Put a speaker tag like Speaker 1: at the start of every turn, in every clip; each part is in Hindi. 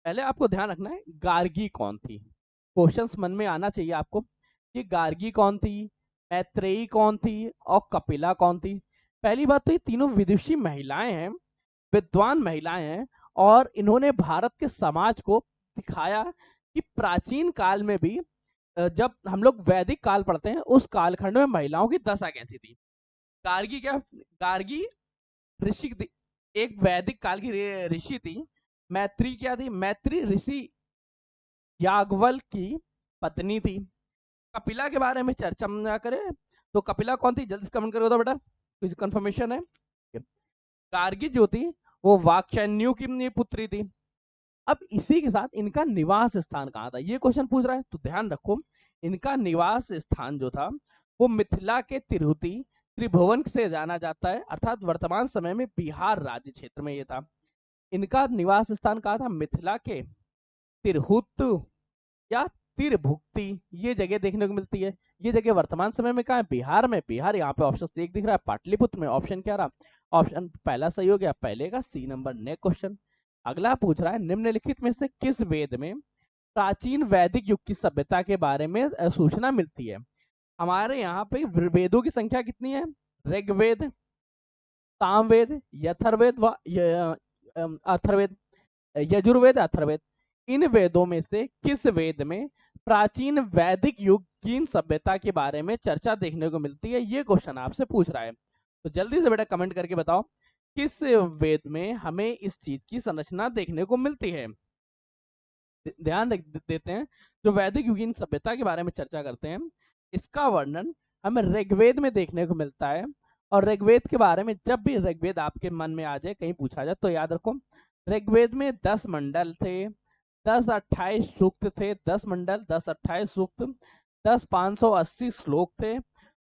Speaker 1: पहले आपको ध्यान रखना है गार्गी कौन थी। क्वेश्चंस मन में आना चाहिए आपको कि गार्गी कौन थी, मैत्रेयी कौन थी और कपिला कौन थी। पहली बात तो ये तीनों विदुषी महिलाएं हैं, विद्वान महिलाएं हैं, और इन्होंने भारत के समाज को दिखाया कि प्राचीन काल में भी जब हम लोग वैदिक काल पढ़ते हैं उस कालखंड में महिलाओं की दशा कैसी थी। गार्गी क्या, गार्गी ऋषि, एक वैदिक काल की ऋषि थी। मैत्री क्या थी, मैत्री ऋषि याज्ञवल्क्य की पत्नी थी। कपिला के बारे में चर्चा ना करें तो कपिला कौन थी, जल्दी कमेंट करो तो बेटा, कुछ कंफर्मेशन है। गार्गी जो थी वो वाक्शन्यु की पुत्री थी। अब इसी के साथ इनका निवास स्थान कहाँ था, ये क्वेश्चन पूछ रहा है, तो ध्यान रखो इनका निवास स्थान जो था वो मिथिला के तिरहुती त्रिभुवन से जाना जाता है, अर्थात वर्तमान समय में बिहार राज्य क्षेत्र में ये था। इनका निवास स्थान कहाँ था, मिथिला के तिरहुत या तिरभुक्ति, ये जगह देखने को मिलती है। ये जगह वर्तमान समय में कहाँ है, बिहार में। बिहार यहाँ पे ऑप्शन एक दिख रहा है, पाटलिपुत्र में। ऑप्शन क्या रहा, ऑप्शन पहला सही हो गया, पहले का सी नंबर। नेक्स्ट क्वेश्चन अगला पूछ रहा है, निम्नलिखित में से किस वेद में प्राचीन वैदिक युग की सभ्यता के बारे में सूचना मिलती है। हमारे यहाँ पे वेदों की संख्या कितनी है, ऋग्वेद, सामवेद, यथर्वेद व अथर्वेद, यजुर्वेद, अथर्वेद। इन वेदों में से किस वेद में प्राचीन वैदिक युग की सभ्यता के बारे में चर्चा देखने को मिलती है, ये क्वेश्चन आपसे पूछ रहा है। तो जल्दी से बेटा कमेंट करके बताओ किस वेद में हमें इस चीज की संरचना देखने को मिलती है। ध्यान देते हैं, जो वैदिक युगीन सभ्यता के बारे में चर्चा करते हैं इसका वर्णन हमें ऋग्वेद में देखने को मिलता है। और ऋग्वेद के बारे में जब भी ऋग्वेद आपके मन में आ जाए, कहीं पूछा जाए, तो याद रखो ऋग्वेद में 10 मंडल थे, 10-28 सूक्त थे, 10 मंडल 10-28 सूक्त, 10-580 श्लोक थे।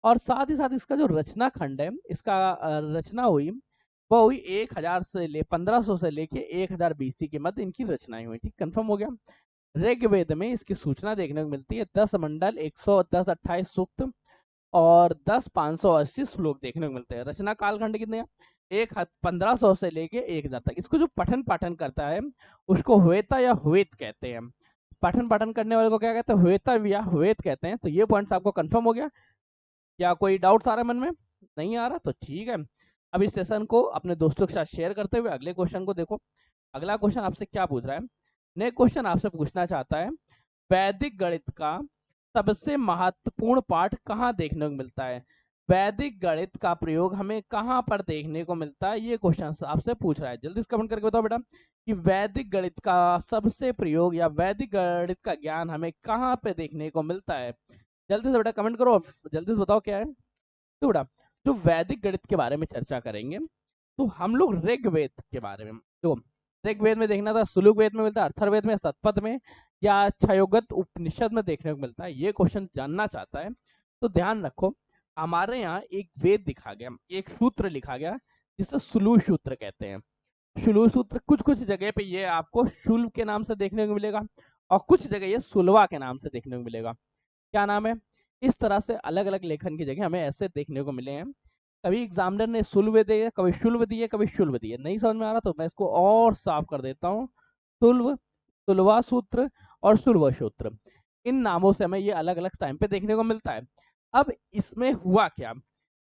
Speaker 1: और साथ ही साथ इसका जो रचना खंड है, इसका रचना हुई वो हुई 1500 से लेके 1000 BC के मध्य इनकी रचनाएं हुई। ठीक, कंफर्म हो गया। ऋग्वेद में इसकी सूचना देखने को मिलती है, 10 मंडल, 110-28 सूक्त और 10-580 श्लोक देखने को मिलते हैं। रचना कालखंड कितने हैं, 1500 से लेके 1000 तक। इसको जो पठन पाठन करता है उसको हुएता या हुएत कहते हैं। पठन पाठन करने वाले को क्या कहते हैं, हुएता या हुएत कहते हैं। तो ये पॉइंट्स आपको कंफर्म हो गया। क्या कोई डाउट्स आ रहा है मन में, नहीं आ रहा तो ठीक है। अब इस सेशन को अपने दोस्तों के साथ शेयर करते हुए अगले क्वेश्चन को देखो। अगला क्वेश्चन आपसे क्या पूछ रहा है, नेक्स्ट क्वेश्चन आपसे पूछना चाहता है वैदिक गणित का सबसे महत्वपूर्ण पाठ कहाँ देखने को मिलता है। वैदिक गणित का प्रयोग हमें कहाँ पर देखने को मिलता है, ये क्वेश्चन आपसे पूछ रहा है। जल्दी से कमेंट करके बताओ बेटा कि वैदिक गणित का सबसे प्रयोग या वैदिक गणित का ज्ञान हमें कहाँ पे देखने को मिलता है। जल्दी से बेटा कमेंट करो, जल्दी से बताओ क्या है। तो बेटा जो वैदिक गणित के बारे में चर्चा करेंगे तो हम लोग ऋग्वेद के बारे में, तो ऋग्वेद में देखना था, सुलुक वेद में मिलता है, अथर्ववेद में, सतपथ में या क्षयोगत उपनिषद में देखने को मिलता है, ये क्वेश्चन जानना चाहता है। तो ध्यान रखो हमारे यहाँ एक वेद दिखा गया, एक सूत्र लिखा गया जिसे सुलु सूत्र कहते हैं। शुलु सूत्र कुछ कुछ जगह पे ये आपको शुल्व के नाम से देखने को मिलेगा और कुछ जगह ये सुलवा के नाम से देखने को मिलेगा। क्या नाम है, इस तरह से अलग अलग लेखन की जगह हमें ऐसे देखने को मिले हैं। कभी एग्जामिनर ने सुल्व दिए, कभी शुल्व दिए, कभी शुल्व दिए। नहीं समझ में आ रहा तो मैं इसको और साफ कर देता हूँ। सुल्व, सुलवा सूत्र और शुल्व सूत्र, इन नामों से हमें ये अलग अलग टाइम पे देखने को मिलता है। अब इसमें हुआ क्या,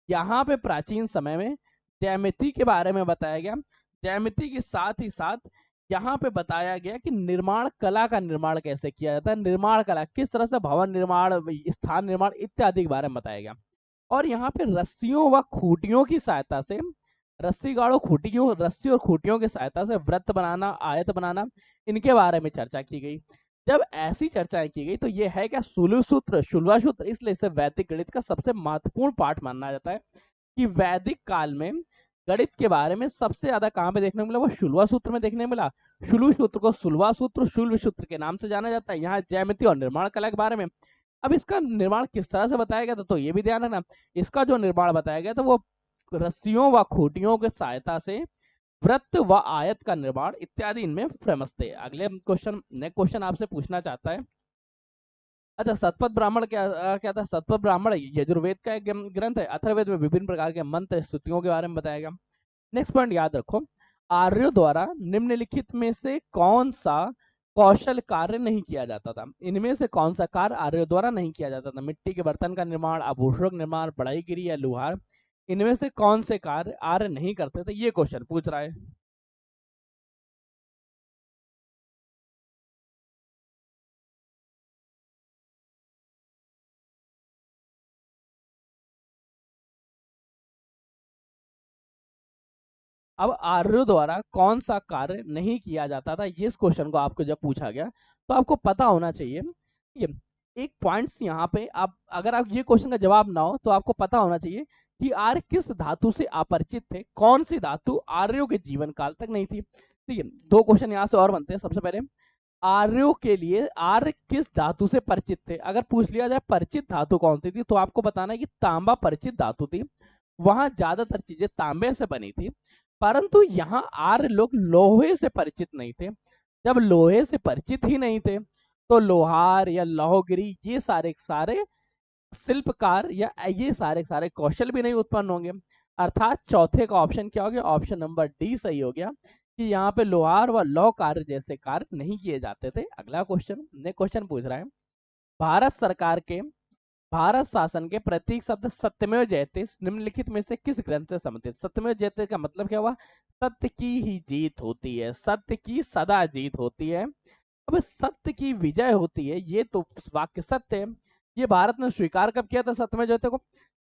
Speaker 1: यहाँ पे प्राचीन समय में ज्यामिति के बारे में बताया गया। ज्यामिति के साथ ही साथ यहाँ पे बताया गया कि निर्माण कला का निर्माण कैसे किया जाता है, निर्माण कला किस तरह से भवन निर्माण, स्थान निर्माण इत्यादि के बारे में बताया गया। और यहाँ पे रस्सियों व खूटियों की सहायता से, रस्सी गाड़ो खूटियों, रस्सी और खूटियों की सहायता से वृत्त बनाना, आयत बनाना, इनके बारे में चर्चा की गई। जब ऐसी चर्चाएं की गई तो ये है क्या, सुलु सूत्र, शुल्वा सूत्र, इसलिए इसे वैदिक गणित का सबसे महत्वपूर्ण पाठ माना जाता है। कि वैदिक काल में गणित के बारे में सबसे ज्यादा कहाँ पे देखने को मिला, वो शुल्वा सूत्र में देखने को मिला। शुलु सूत्र को सुलवा सूत्र, शुल्व सूत्र के नाम से जाना जाता है। यहाँ ज्यामिति और निर्माण कला के बारे में। अब इसका निर्माण किस तरह से बताया गया था, तो ये भी ध्यान रखना, इसका जो निर्माण बताया गया था वो रस्सियों व खूटियों की सहायता से वृत्त व आयत का निर्माण इत्यादि इनमें फेमस थे। अगले क्वेश्चन, नेक्स्ट क्वेश्चन आपसे पूछना चाहता है, अच्छा सतपथ ब्राह्मण क्या था। सतपथ ब्राह्मण यजुर्वेद का एक ग्रंथ है। अथर्ववेद में विभिन्न प्रकार के मंत्र स्तुतियों के बारे में बताया गया। नेक्स्ट पॉइंट याद रखो, आर्यों द्वारा निम्नलिखित में से कौन सा कौशल कार्य नहीं किया जाता था। इनमें से कौन सा कार्य आर्यों द्वारा नहीं किया जाता था? मिट्टी के बर्तन का निर्माण, आभूषण निर्माण, बढ़ईगिरी या लुहार, इनमें से कौन से कार्य आर्य नहीं करते थे? ये क्वेश्चन पूछ रहा है। अब आर्यों द्वारा कौन सा कार्य नहीं किया जाता था, ये इस क्वेश्चन को आपको जब पूछा गया तो आपको पता होना चाहिए। ठीक है, एक पॉइंट्स यहाँ पे आप, अगर आप ये क्वेश्चन का जवाब ना हो तो आपको पता होना चाहिए कि आर्य किस धातु से अपरिचित थे, कौन सी धातु आर्यों के जीवन काल तक नहीं थी। ठीक है, दो क्वेश्चन यहाँ से और बनते हैं। सबसे पहले, आर्यों के लिए आर्य किस धातु से परिचित थे? अगर पूछ लिया जाए परिचित धातु कौन सी थी, तो आपको बताना है कि तांबा परिचित धातु थी, वहां ज्यादातर चीजें तांबे से बनी थी। परंतु यहाँ आर्य लोग लोहे से परिचित नहीं थे। जब लोहे से परिचित ही नहीं थे तो लोहार या लौहगिरी ये सारे सारे शिल्पकार या ये सारे सारे कौशल भी नहीं उत्पन्न होंगे। अर्थात चौथे का ऑप्शन क्या हो गया? ऑप्शन नंबर डी सही हो गया कि यहाँ पे लोहार व लौह कार्य जैसे कार्य नहीं किए जाते थे। अगला क्वेश्चन, नेक्स्ट क्वेश्चन पूछ रहा है, भारत सरकार के भारत शासन के प्रतीक शब्द सत्यमेव जयते निम्नलिखित में से किस ग्रंथ से संबंधित? सत्यमेव जयते का मतलब क्या हुआ? सत्य की ही जीत होती है, सत्य की सदा जीत होती है। अब सत्य की विजय होती है, ये तो वाक्य सत्य है। ये भारत ने स्वीकार कब किया था सत्यमेव जयते को?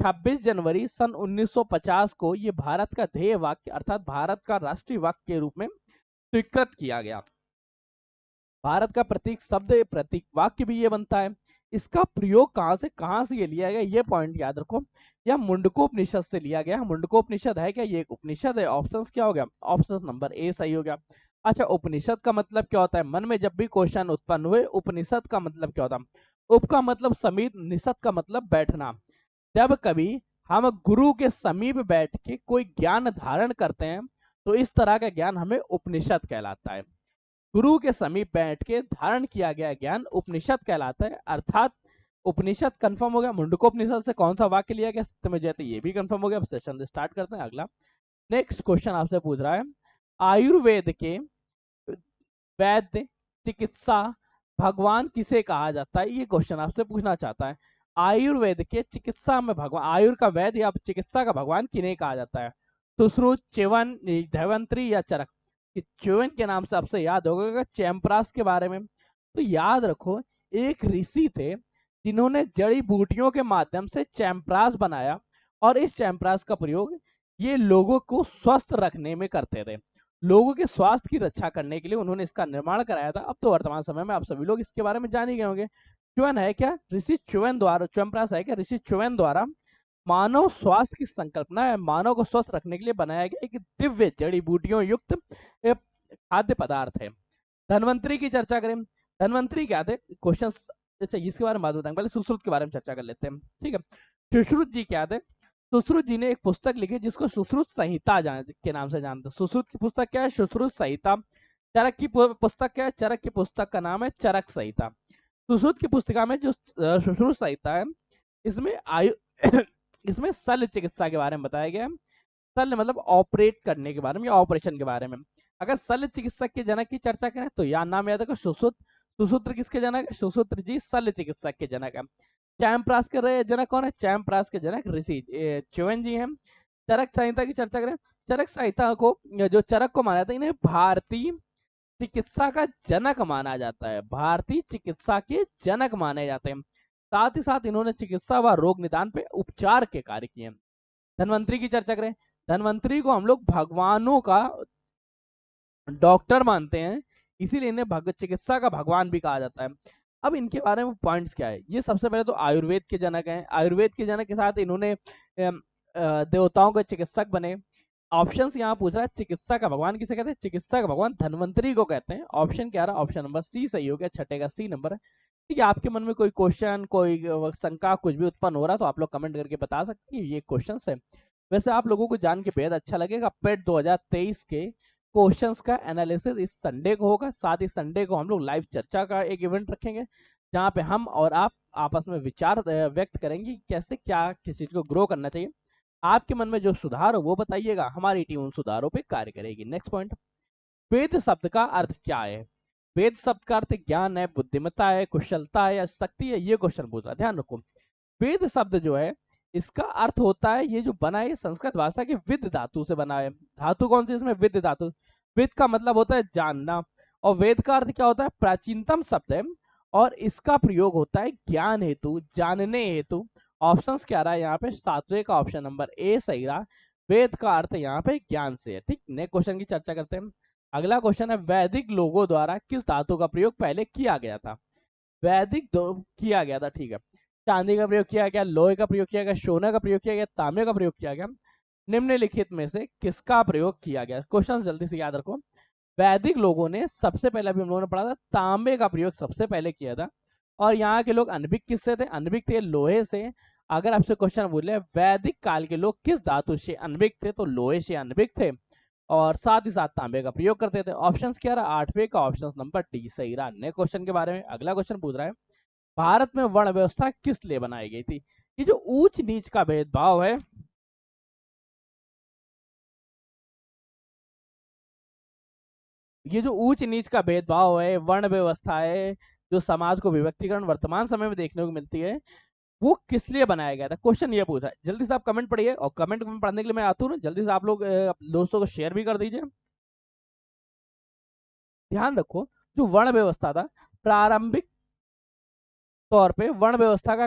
Speaker 1: 26 जनवरी सन 1950 को ये भारत का ध्येय वाक्य अर्थात भारत का राष्ट्रीय वाक्य के रूप में स्वीकृत किया गया। भारत का प्रतीक शब्द प्रतीक वाक्य भी ये बनता है। इसका प्रयोग कहां से ये लिया गया, ये पॉइंट याद रखो। यह मुंडकोपनिषद से लिया गया। मुंडकोपनिषद है क्या? ये एक उपनिषद है। ऑप्शन क्या हो गया? ऑप्शन नंबर ए सही हो गया। अच्छा, उपनिषद का मतलब क्या होता है? मन में जब भी क्वेश्चन उत्पन्न हुए, उपनिषद का मतलब क्या होता है? उप का मतलब समीप, निषद का मतलब बैठना। जब कभी हम गुरु के समीप बैठ के कोई ज्ञान धारण करते हैं तो इस तरह का ज्ञान हमें उपनिषद कहलाता है। गुरु के समीप बैठ के धारण किया गया ज्ञान उपनिषद कहलाता है। अर्थात उपनिषद कंफर्म हो गया। मुंडकोपनिषद से कौन सा वाक्य लिया गया? सत्यमेव जयते, ये भी कंफर्म हो गया। अब सेशन स्टार्ट करते हैं। अगला नेक्स्ट क्वेश्चन आपसे पूछ रहा है, आयुर्वेद के वैद्य चिकित्सा भगवान किसे कहा जाता है? ये क्वेश्चन आपसे पूछना चाहता है। आयुर्वेद के चिकित्सा में भगवान, आयुर का वैद्य या चिकित्सा का भगवान किन्हें कहा जाता है? सुश्रुत, च्यवन, धैवंतरी या चरक? च्यवन के नाम से आपसे याद होगा चैम्प्रास के बारे में। तो याद रखो, एक ऋषि थे जिन्होंने जड़ी बूटियों के माध्यम से चैम्प्रास बनाया और इस चैम्प्रास का प्रयोग ये लोगों को स्वस्थ रखने में करते थे। लोगों के स्वास्थ्य की रक्षा करने के लिए उन्होंने इसका निर्माण कराया था। अब तो वर्तमान समय में आप सभी लोग इसके बारे में जान ही गए होंगे। च्यवन है क्या? ऋषि च्यवन द्वारा, चैम्प्रास है क्या? ऋषि च्यवन द्वारा मानव स्वास्थ्य की संकल्पना है, मानव को स्वस्थ रखने के लिए बनाया गया एक दिव्य जड़ी बूटियों युक्त खाद्य पदार्थ है। धनवंतरी की चर्चा करें। धनवंतरी क्या थे? क्वेश्चन, अच्छा इसके बारे में बात बताएंगे, पहले सुश्रुत के बारे में चर्चा कर लेते हैं। ठीक है, सुश्रुत जी क्या थे? सुश्रुत जी ने एक पुस्तक लिखी जिसको सुश्रुत संहिता के नाम से जानते हैं। सुश्रुत की पुस्तक क्या है? सुश्रुत संहिता। चरक की पुस्तक क्या है? चरक की पुस्तक का नाम है चरक संहिता। सुश्रुत की पुस्तिका में जो सुश्रुत संहिता है, इसमें आयु इसमें शल्य चिकित्सा के बारे में बताया गया है। शल्य मतलब ऑपरेट करने के बारे में या ऑपरेशन के बारे में। अगर शल्य चिकित्सक के जनक की चर्चा करें तो यह नाम याद रखो, सुश्रुत। सुश्रुत किसके जनक है? सुश्रुत जी शल्य चिकित्सक के जनक है। चैम्प्रास के जनक कौन है? चैम्प्रास के जनक ऋषि च्यवन जी हैं। चरक संहिता की चर्चा करें, चरक संहिता को, जो चरक को माना जाता है, इन्हें भारतीय चिकित्सा का जनक माना जाता है। भारतीय चिकित्सा के जनक माने जाते हैं। साथ ही साथ इन्होंने चिकित्सा व रोग निदान पे उपचार के कार्य किए। धनवंतरी की चर्चा करें, धनवंतरी को हम लोग भगवानों का डॉक्टर मानते हैं, इसीलिए इन्हें चिकित्सा का भगवान भी कहा जाता है। अब इनके बारे में पॉइंट्स क्या है? ये सबसे पहले तो आयुर्वेद के जनक हैं। आयुर्वेद के जनक के साथ इन्होंने देवताओं के चिकित्सक बने। ऑप्शंस यहाँ पूछ रहा है, चिकित्सा का भगवान किसे कहते हैं? चिकित्सा का भगवान धनवंतरी को कहते हैं। ऑप्शन क्या रहा? ऑप्शन नंबर सी सही हो गया, छठे का सी नंबर है। ठीक है, आपके मन में कोई क्वेश्चन, कोई शंका कुछ भी उत्पन्न हो रहा है तो आप लोग कमेंट करके बता सकते हैं। ये क्वेश्चन है। वैसे आप लोगों को जान के बेहद अच्छा लगेगा, पेट 2023 के क्वेश्चंस का एनालिसिस इस संडे को होगा। साथ ही संडे को हम लोग लाइव चर्चा का एक इवेंट रखेंगे जहां पे हम और आप आपस में विचार व्यक्त करेंगे कैसे क्या किस चीज को ग्रो करना चाहिए। आपके मन में जो सुधार हो वो बताइएगा, हमारी टीम उन सुधारों पे कार्य करेगी। नेक्स्ट पॉइंट, वेद शब्द का अर्थ क्या है? वेद शब्द का अर्थ ज्ञान है, बुद्धिमत्ता है, कुशलता है या शक्ति है, ये क्वेश्चन पूछ रहा है, ध्यान रखो। वेद शब्द जो है इसका अर्थ होता है, ये जो बना है ये संस्कृत भाषा के विद धातु से बना है। धातु कौन सी इसमें? विद धातु। विद का मतलब होता है जानना, और वेद का अर्थ क्या होता है? प्राचीनतम शब्द है, और इसका प्रयोग होता है ज्ञान हेतु, जानने हेतु। ऑप्शंस क्या रहा है यहाँ पे? सातवें का ऑप्शन नंबर ए सही रहा। वेद का अर्थ यहाँ पे ज्ञान से है। ठीक, नेक्स्ट क्वेश्चन की चर्चा करते हैं। अगला क्वेश्चन है, वैदिक लोगों द्वारा किस धातु का प्रयोग पहले किया गया था? किया गया था, ठीक है। चांदी का प्रयोग किया गया, लोहे का प्रयोग किया गया, सोने का प्रयोग किया गया, तांबे का प्रयोग किया गया। निम्नलिखित में से किसका प्रयोग किया गया? क्वेश्चन जल्दी से याद रखो। वैदिक लोगों ने सबसे पहले, अभी हम लोगों ने पढ़ा था, तांबे का प्रयोग सबसे पहले किया था। और यहाँ के लोग अनभिज्ञ किससे थे? अनभिज्ञ थे लोहे से। अगर आपसे क्वेश्चन बोले वैदिक काल के लोग किस धातु से अनभिज्ञ थे, तो लोहे से अनभिज्ञ थे, और साथ ही साथ तांबे का प्रयोग करते थे। ऑप्शन क्या रहा? आठवें का ऑप्शन नंबर डी सही रहा। नेक्स्ट क्वेश्चन के बारे में अगला क्वेश्चन पूछ रहा है, भारत में वर्ण व्यवस्था किस लिए बनाई गई थी? ये जो ऊंच नीच का भेदभाव है, ये जो ऊंच नीच का भेदभाव है, वर्ण व्यवस्था है, जो समाज को विभक्तिकरण वर्तमान समय में देखने को मिलती है, वो किस लिए बनाया गया था? क्वेश्चन ये पूछा है। जल्दी से आप कमेंट पढ़िए, और कमेंट में पढ़ने के लिए मैं आता हूँ ना, जल्दी से आप लोग दोस्तों को शेयर भी कर दीजिए। ध्यान रखो, जो वर्ण व्यवस्था था, प्रारंभिक तौर पे वर्ण व्यवस्था का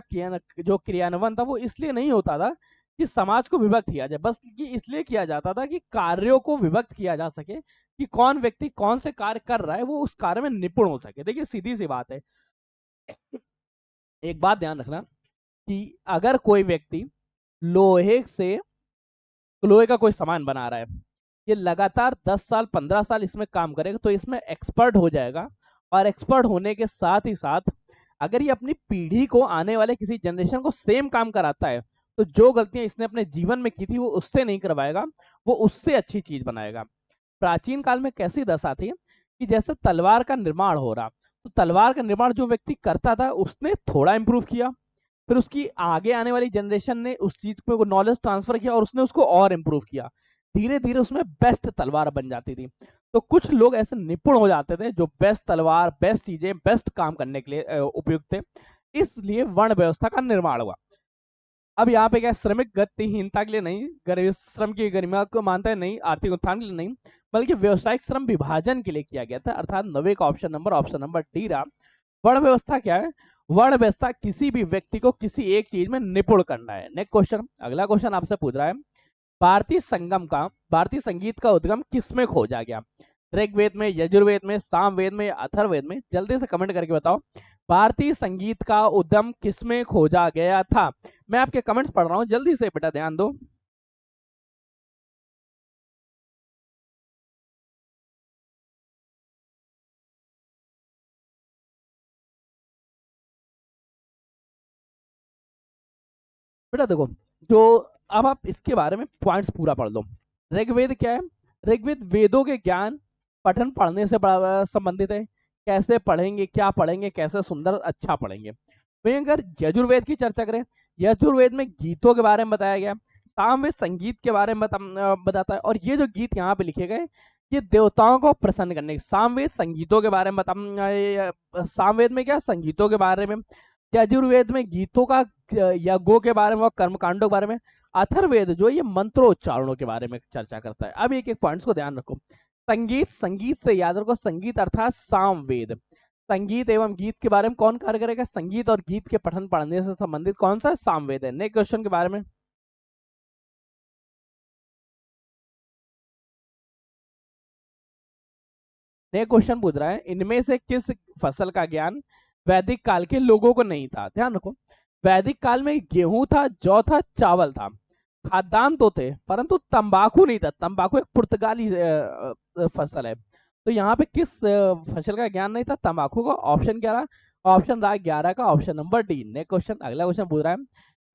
Speaker 1: जो क्रियान्वयन था वो इसलिए नहीं होता था कि समाज को विभक्त किया जाए, बस कि इसलिए किया जाता था कि कार्यों को विभक्त किया जा सके, कि कौन व्यक्ति कौन से कार्य कर रहा है वो उस कार्य में निपुण हो सके। देखिए सीधी सी बात है, एक बात ध्यान रखना कि अगर कोई व्यक्ति लोहे से लोहे का कोई सामान बना रहा है, ये लगातार 10 साल 15 साल इसमें काम करेगा तो इसमें एक्सपर्ट हो जाएगा, और एक्सपर्ट होने के साथ ही साथ अगर ये अपनी पीढ़ी को, आने वाले किसी जनरेशन को सेम काम कराता है, तो जो गलतियां इसने अपने जीवन में की थी वो उससे नहीं करवाएगा, वो उससे अच्छी चीज बनाएगा। प्राचीन काल में कैसी दशा थी कि जैसे तलवार का निर्माण हो रहा, तो तलवार का निर्माण जो व्यक्ति करता था उसने थोड़ा इंप्रूव किया, फिर उसकी आगे आने वाली जनरेशन ने उस चीज पे नॉलेज ट्रांसफर किया और उसने उसको और इंप्रूव किया, धीरे धीरे उसमें बेस्ट तलवार बन जाती थी। तो कुछ लोग ऐसे निपुण हो जाते थे जो बेस्ट तलवार, बेस्ट चीजें, बेस्ट काम करने के लिए उपयुक्त थे, इसलिए वर्ण व्यवस्था का निर्माण हुआ। अब यहाँ पे क्या, श्रमिक गतिहीनता के लिए नहीं, गरीब श्रम की गरिमा को मानते हैं नहीं, आर्थिक उत्थान के लिए नहीं, बल्कि व्यवसायिक श्रम विभाजन के लिए किया गया था, अर्थात नवे का ऑप्शन नंबर डी रहा। वर्ण व्यवस्था क्या है? वर्ण व्यवस्था किसी भी व्यक्ति को किसी एक चीज में निपुण करना है। नेक्स्ट क्वेश्चन, अगला क्वेश्चन आपसे पूछ रहा है, भारतीय संगीत का उद्गम किसमें खोजा गया? ऋग्वेद में, यजुर्वेद में, सामवेद में या अथर्ववेद में? जल्दी से कमेंट करके बताओ, भारतीय संगीत का उद्गम किसमें खोजा गया था? मैं आपके कमेंट्स पढ़ रहा हूं, जल्दी से बेटा ध्यान दो। बेटा देखो, जो अब आप इसके बारे में पॉइंट्स पूरा पढ़ लो। ऋग्वेद क्या है? ऋग्वेद वेदों के ज्ञान पठन पढ़ने से संबंधित है, कैसे पढ़ेंगे, क्या पढ़ेंगे, कैसे सुंदर अच्छा पढ़ेंगे। वहीं अगर यजुर्वेद की चर्चा करें, यजुर्वेद में गीतों के बारे में बताया गया, सामवेद संगीत के बारे में बताता है, और ये जो गीत यहाँ पे लिखे गए ये देवताओं को प्रसन्न करने के, सामवेद संगीतों के बारे में सामवेद में क्या, संगीतों के बारे में, यजुर्वेद में गीतों का, यज्ञों के बारे में और कर्मकांडों के बारे में, अथर्ववेद जो ये मंत्रोच्चारणों के बारे में चर्चा करता है। अब एक एक पॉइंट्स को ध्यान रखो। संगीत, संगीत से याद रखो, संगीत अर्थात सामवेद। संगीत एवं गीत के बारे में कौन कार्य करेगा? संगीत और गीत के पठन पढ़ने से संबंधित कौन सा? सामवेद है। नेक्स्ट क्वेश्चन के बारे में, नेक्स्ट क्वेश्चन पूछ रहा है, इनमें से किस फसल का ज्ञान वैदिक काल के लोगों को नहीं था? ध्यान रखो, वैदिक काल में गेहूं था, जौ था, चावल था, खाद्यान्न तो थे, परंतु तंबाकू नहीं था। तंबाकू एक पुर्तगाली फसल है, तो यहाँ पे किस फसल का ज्ञान नहीं था? तंबाकू का। ऑप्शन क्या रहा? ऑप्शन रहा 11 का option number D. Next question, अगला क्वेश्चन पूछ रहा है,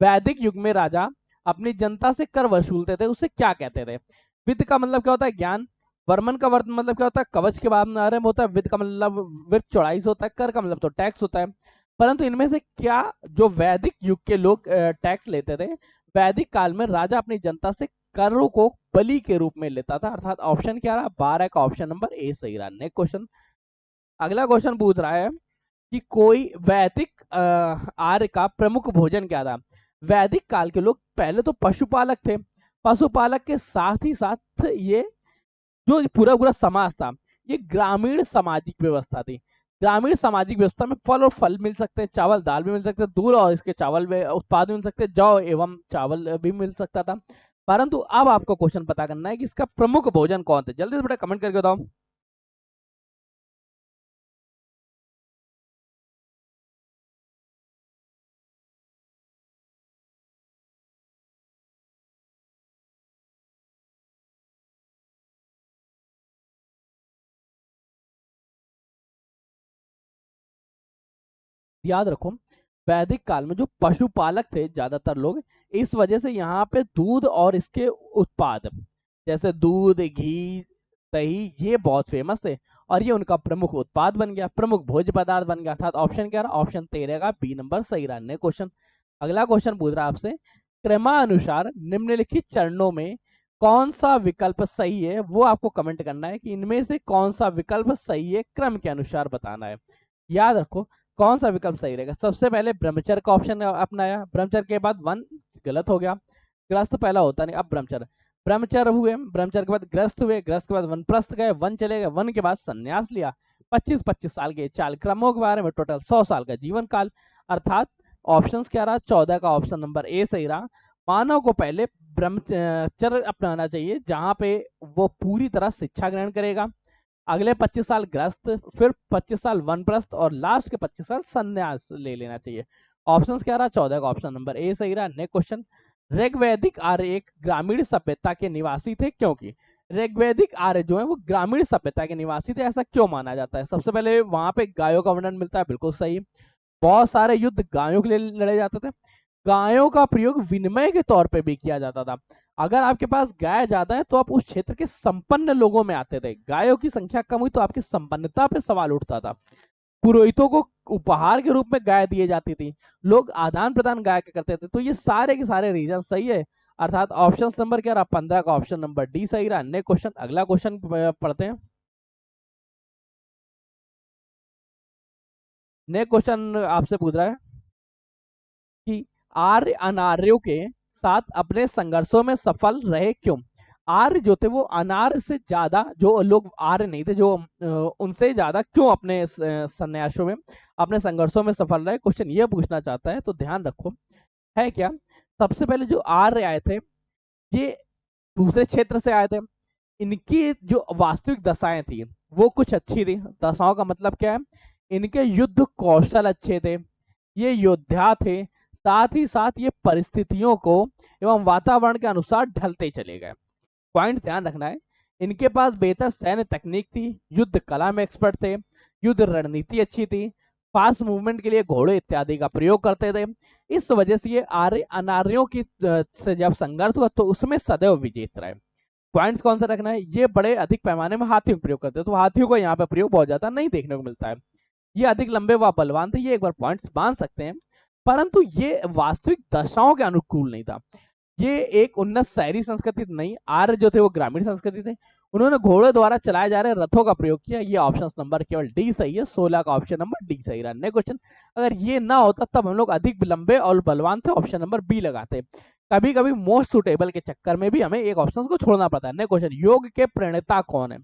Speaker 1: वैदिक युग में राजा अपनी जनता से कर वसूलते थे, उसे क्या कहते थे? वित्त का मतलब क्या होता है? ज्ञान। वर्मन का वर्त मतलब क्या होता है? कवच के बारे में होता है। वित्त का मतलब वित्त चौड़ाई से होता है। कर का मतलब तो टैक्स होता है। परंतु इनमें से क्या जो वैदिक युग के लोग टैक्स लेते थे, वैदिक काल में राजा अपनी जनता से करों को बलि के रूप में लेता था, अर्थात ऑप्शन क्या रहा? 12 का ऑप्शन नंबर ए सही रहा। नेक्स्ट क्वेश्चन, अगला क्वेश्चन पूछ रहा है कि कोई वैदिक आर्य का प्रमुख भोजन क्या था। वैदिक काल के लोग पहले तो पशुपालक थे, पशुपालक के साथ ही साथ ये जो पूरा पूरा समाज था, ये ग्रामीण सामाजिक व्यवस्था थी। ग्रामीण सामाजिक व्यवस्था में फल और फल मिल सकते हैं, चावल दाल भी मिल सकते हैं, दूध और इसके चावल में उत्पाद भी मिल सकते हैं, जौ एवं चावल भी मिल सकता था। परंतु अब आपको क्वेश्चन पता करना है कि इसका प्रमुख भोजन कौन थे। जल्दी से बेटा कमेंट करके बताओ। याद रखो, वैदिक काल में जो पशुपालक थे ज्यादातर लोग, इस वजह से यहाँ पे दूध और इसके उत्पाद जैसे दूध घी दही ये बहुत फेमस थे, और ये उनका प्रमुख उत्पाद बन गया, प्रमुख भोज्य पदार्थ बन गया। अर्थात ऑप्शन क्या रहा, ऑप्शन 13 का बी नंबर सही रहा। ने क्वेश्चन, अगला क्वेश्चन पूछ रहा है आपसे, क्रमानुसार निम्नलिखित चरणों में कौन सा विकल्प सही है, वो आपको कमेंट करना है कि इनमें से कौन सा विकल्प सही है, क्रम के अनुसार बताना है। याद रखो कौन सा विकल्प सही रहेगा। सबसे पहले ब्रह्मचर्य का ऑप्शन अपनाया, ब्रह्मचर्य के बाद वन गलत हो गया, ग्रस्त पहला होता नहीं, अब ब्रह्मचर्य, ब्रह्मचर्य हुए, ब्रह्मचर्य के बाद ग्रस्त हुए, ग्रस्त के बाद वनप्रस्थ गए, वन चले गए, वन के बाद संन्यास लिया। 25-25 साल के चाल क्रमों के बारे में, टोटल 100 साल का जीवन काल। अर्थात ऑप्शन क्या रहा, 14 का ऑप्शन नंबर ए सही रहा। मानव को पहले ब्रह्मचर्य अपनाना चाहिए, जहां पे वो पूरी तरह शिक्षा ग्रहण करेगा, अगले 25 साल ग्रस्त, फिर 25 साल वनप्रस्थ, और लास्ट के 25 साल संन्यास ले लेना चाहिए। ऑप्शन क्या रहा, 14 का ऑप्शन नंबर ए सही रहा। नेक्स्ट क्वेश्चन, ऋग्वैदिक आर्य एक ग्रामीण सभ्यता के निवासी थे क्योंकि। ऋग्वैदिक आर्य जो है वो ग्रामीण सभ्यता के निवासी थे, ऐसा क्यों माना जाता है। सबसे पहले वहां पे गायों का वर्णन मिलता है, बिल्कुल सही। बहुत सारे युद्ध गायों के लिए लड़े जाते थे, गायों का प्रयोग विनिमय के तौर पे भी किया जाता था। अगर आपके पास गाय ज्यादा है तो आप उस क्षेत्र के संपन्न लोगों में आते थे, गायों की संख्या कम हुई तो आपकी संपन्नता पे सवाल उठता था। पुरोहितों को उपहार के रूप में गाय दी जाती थी, लोग आदान प्रदान गाय के करते थे। तो ये सारे के सारे रीजन सही है। अर्थात ऑप्शन नंबर क्या रहा, 15 का ऑप्शन नंबर डी सही रहा। नेक्स्ट क्वेश्चन, अगला क्वेश्चन पढ़ते हैं। नेक्स्ट क्वेश्चन आपसे पूछ रहा है कि आर्य अनार्यों के साथ अपने संघर्षों में सफल रहे क्यों। आर्य जो थे वो अनार्य से ज्यादा, जो लोग आर्य नहीं थे, जो उनसे ज्यादा क्यों अपने संन्यासों में, अपने संघर्षों में सफल रहे, क्वेश्चन ये पूछना चाहता है। तो ध्यान रखो है क्या, सबसे पहले जो आर्य आए थे ये दूसरे क्षेत्र से आए थे, इनकी जो वास्तविक दशाएं थी वो कुछ अच्छी थी। दशाओं का मतलब क्या है, इनके युद्ध कौशल अच्छे थे, ये योद्धा थे, साथ ही साथ ये परिस्थितियों को एवं वातावरण के अनुसार ढलते चले गए। पॉइंट ध्यान रखना है, इनके पास बेहतर सैन्य तकनीक थी, युद्ध कला में एक्सपर्ट थे, युद्ध रणनीति अच्छी थी, फास्ट मूवमेंट के लिए घोड़े इत्यादि का प्रयोग करते थे। इस वजह से ये आर्य अनार्यों की से जब संघर्ष हुआ तो उसमें सदैव विजेत रहे। पॉइंट्स कौन सा रखना है, ये बड़े अधिक पैमाने में हाथियों का प्रयोग करते हैं, तो हाथियों को यहाँ पे प्रयोग बहुत ज्यादा नहीं देखने को मिलता है। ये अधिक लंबे व बलवान थे, ये एक बार पॉइंट्स बांध सकते हैं। परंतु ये वास्तविक दशाओं के अनुकूल नहीं था, ये एक उन्नत शहरी संस्कृति नहीं, आर्य जो थे वो ग्रामीण संस्कृति थे, उन्होंने घोड़े द्वारा चलाए जा रहे रथों का प्रयोग किया। ये ऑप्शन नंबर केवल डी सही है, 16 का ऑप्शन नंबर डी सही रहा। नेक्स्ट क्वेश्चन, अगर ये ना होता तब हम लोग अधिक लंबे और बलवान थे, ऑप्शन नंबर बी लगाते। कभी कभी मोस्ट सुटेबल के चक्कर में भी हमें एक ऑप्शन को छोड़ना पड़ता है। नेक्स्ट क्वेश्चन, योग के प्रणेता कौन है,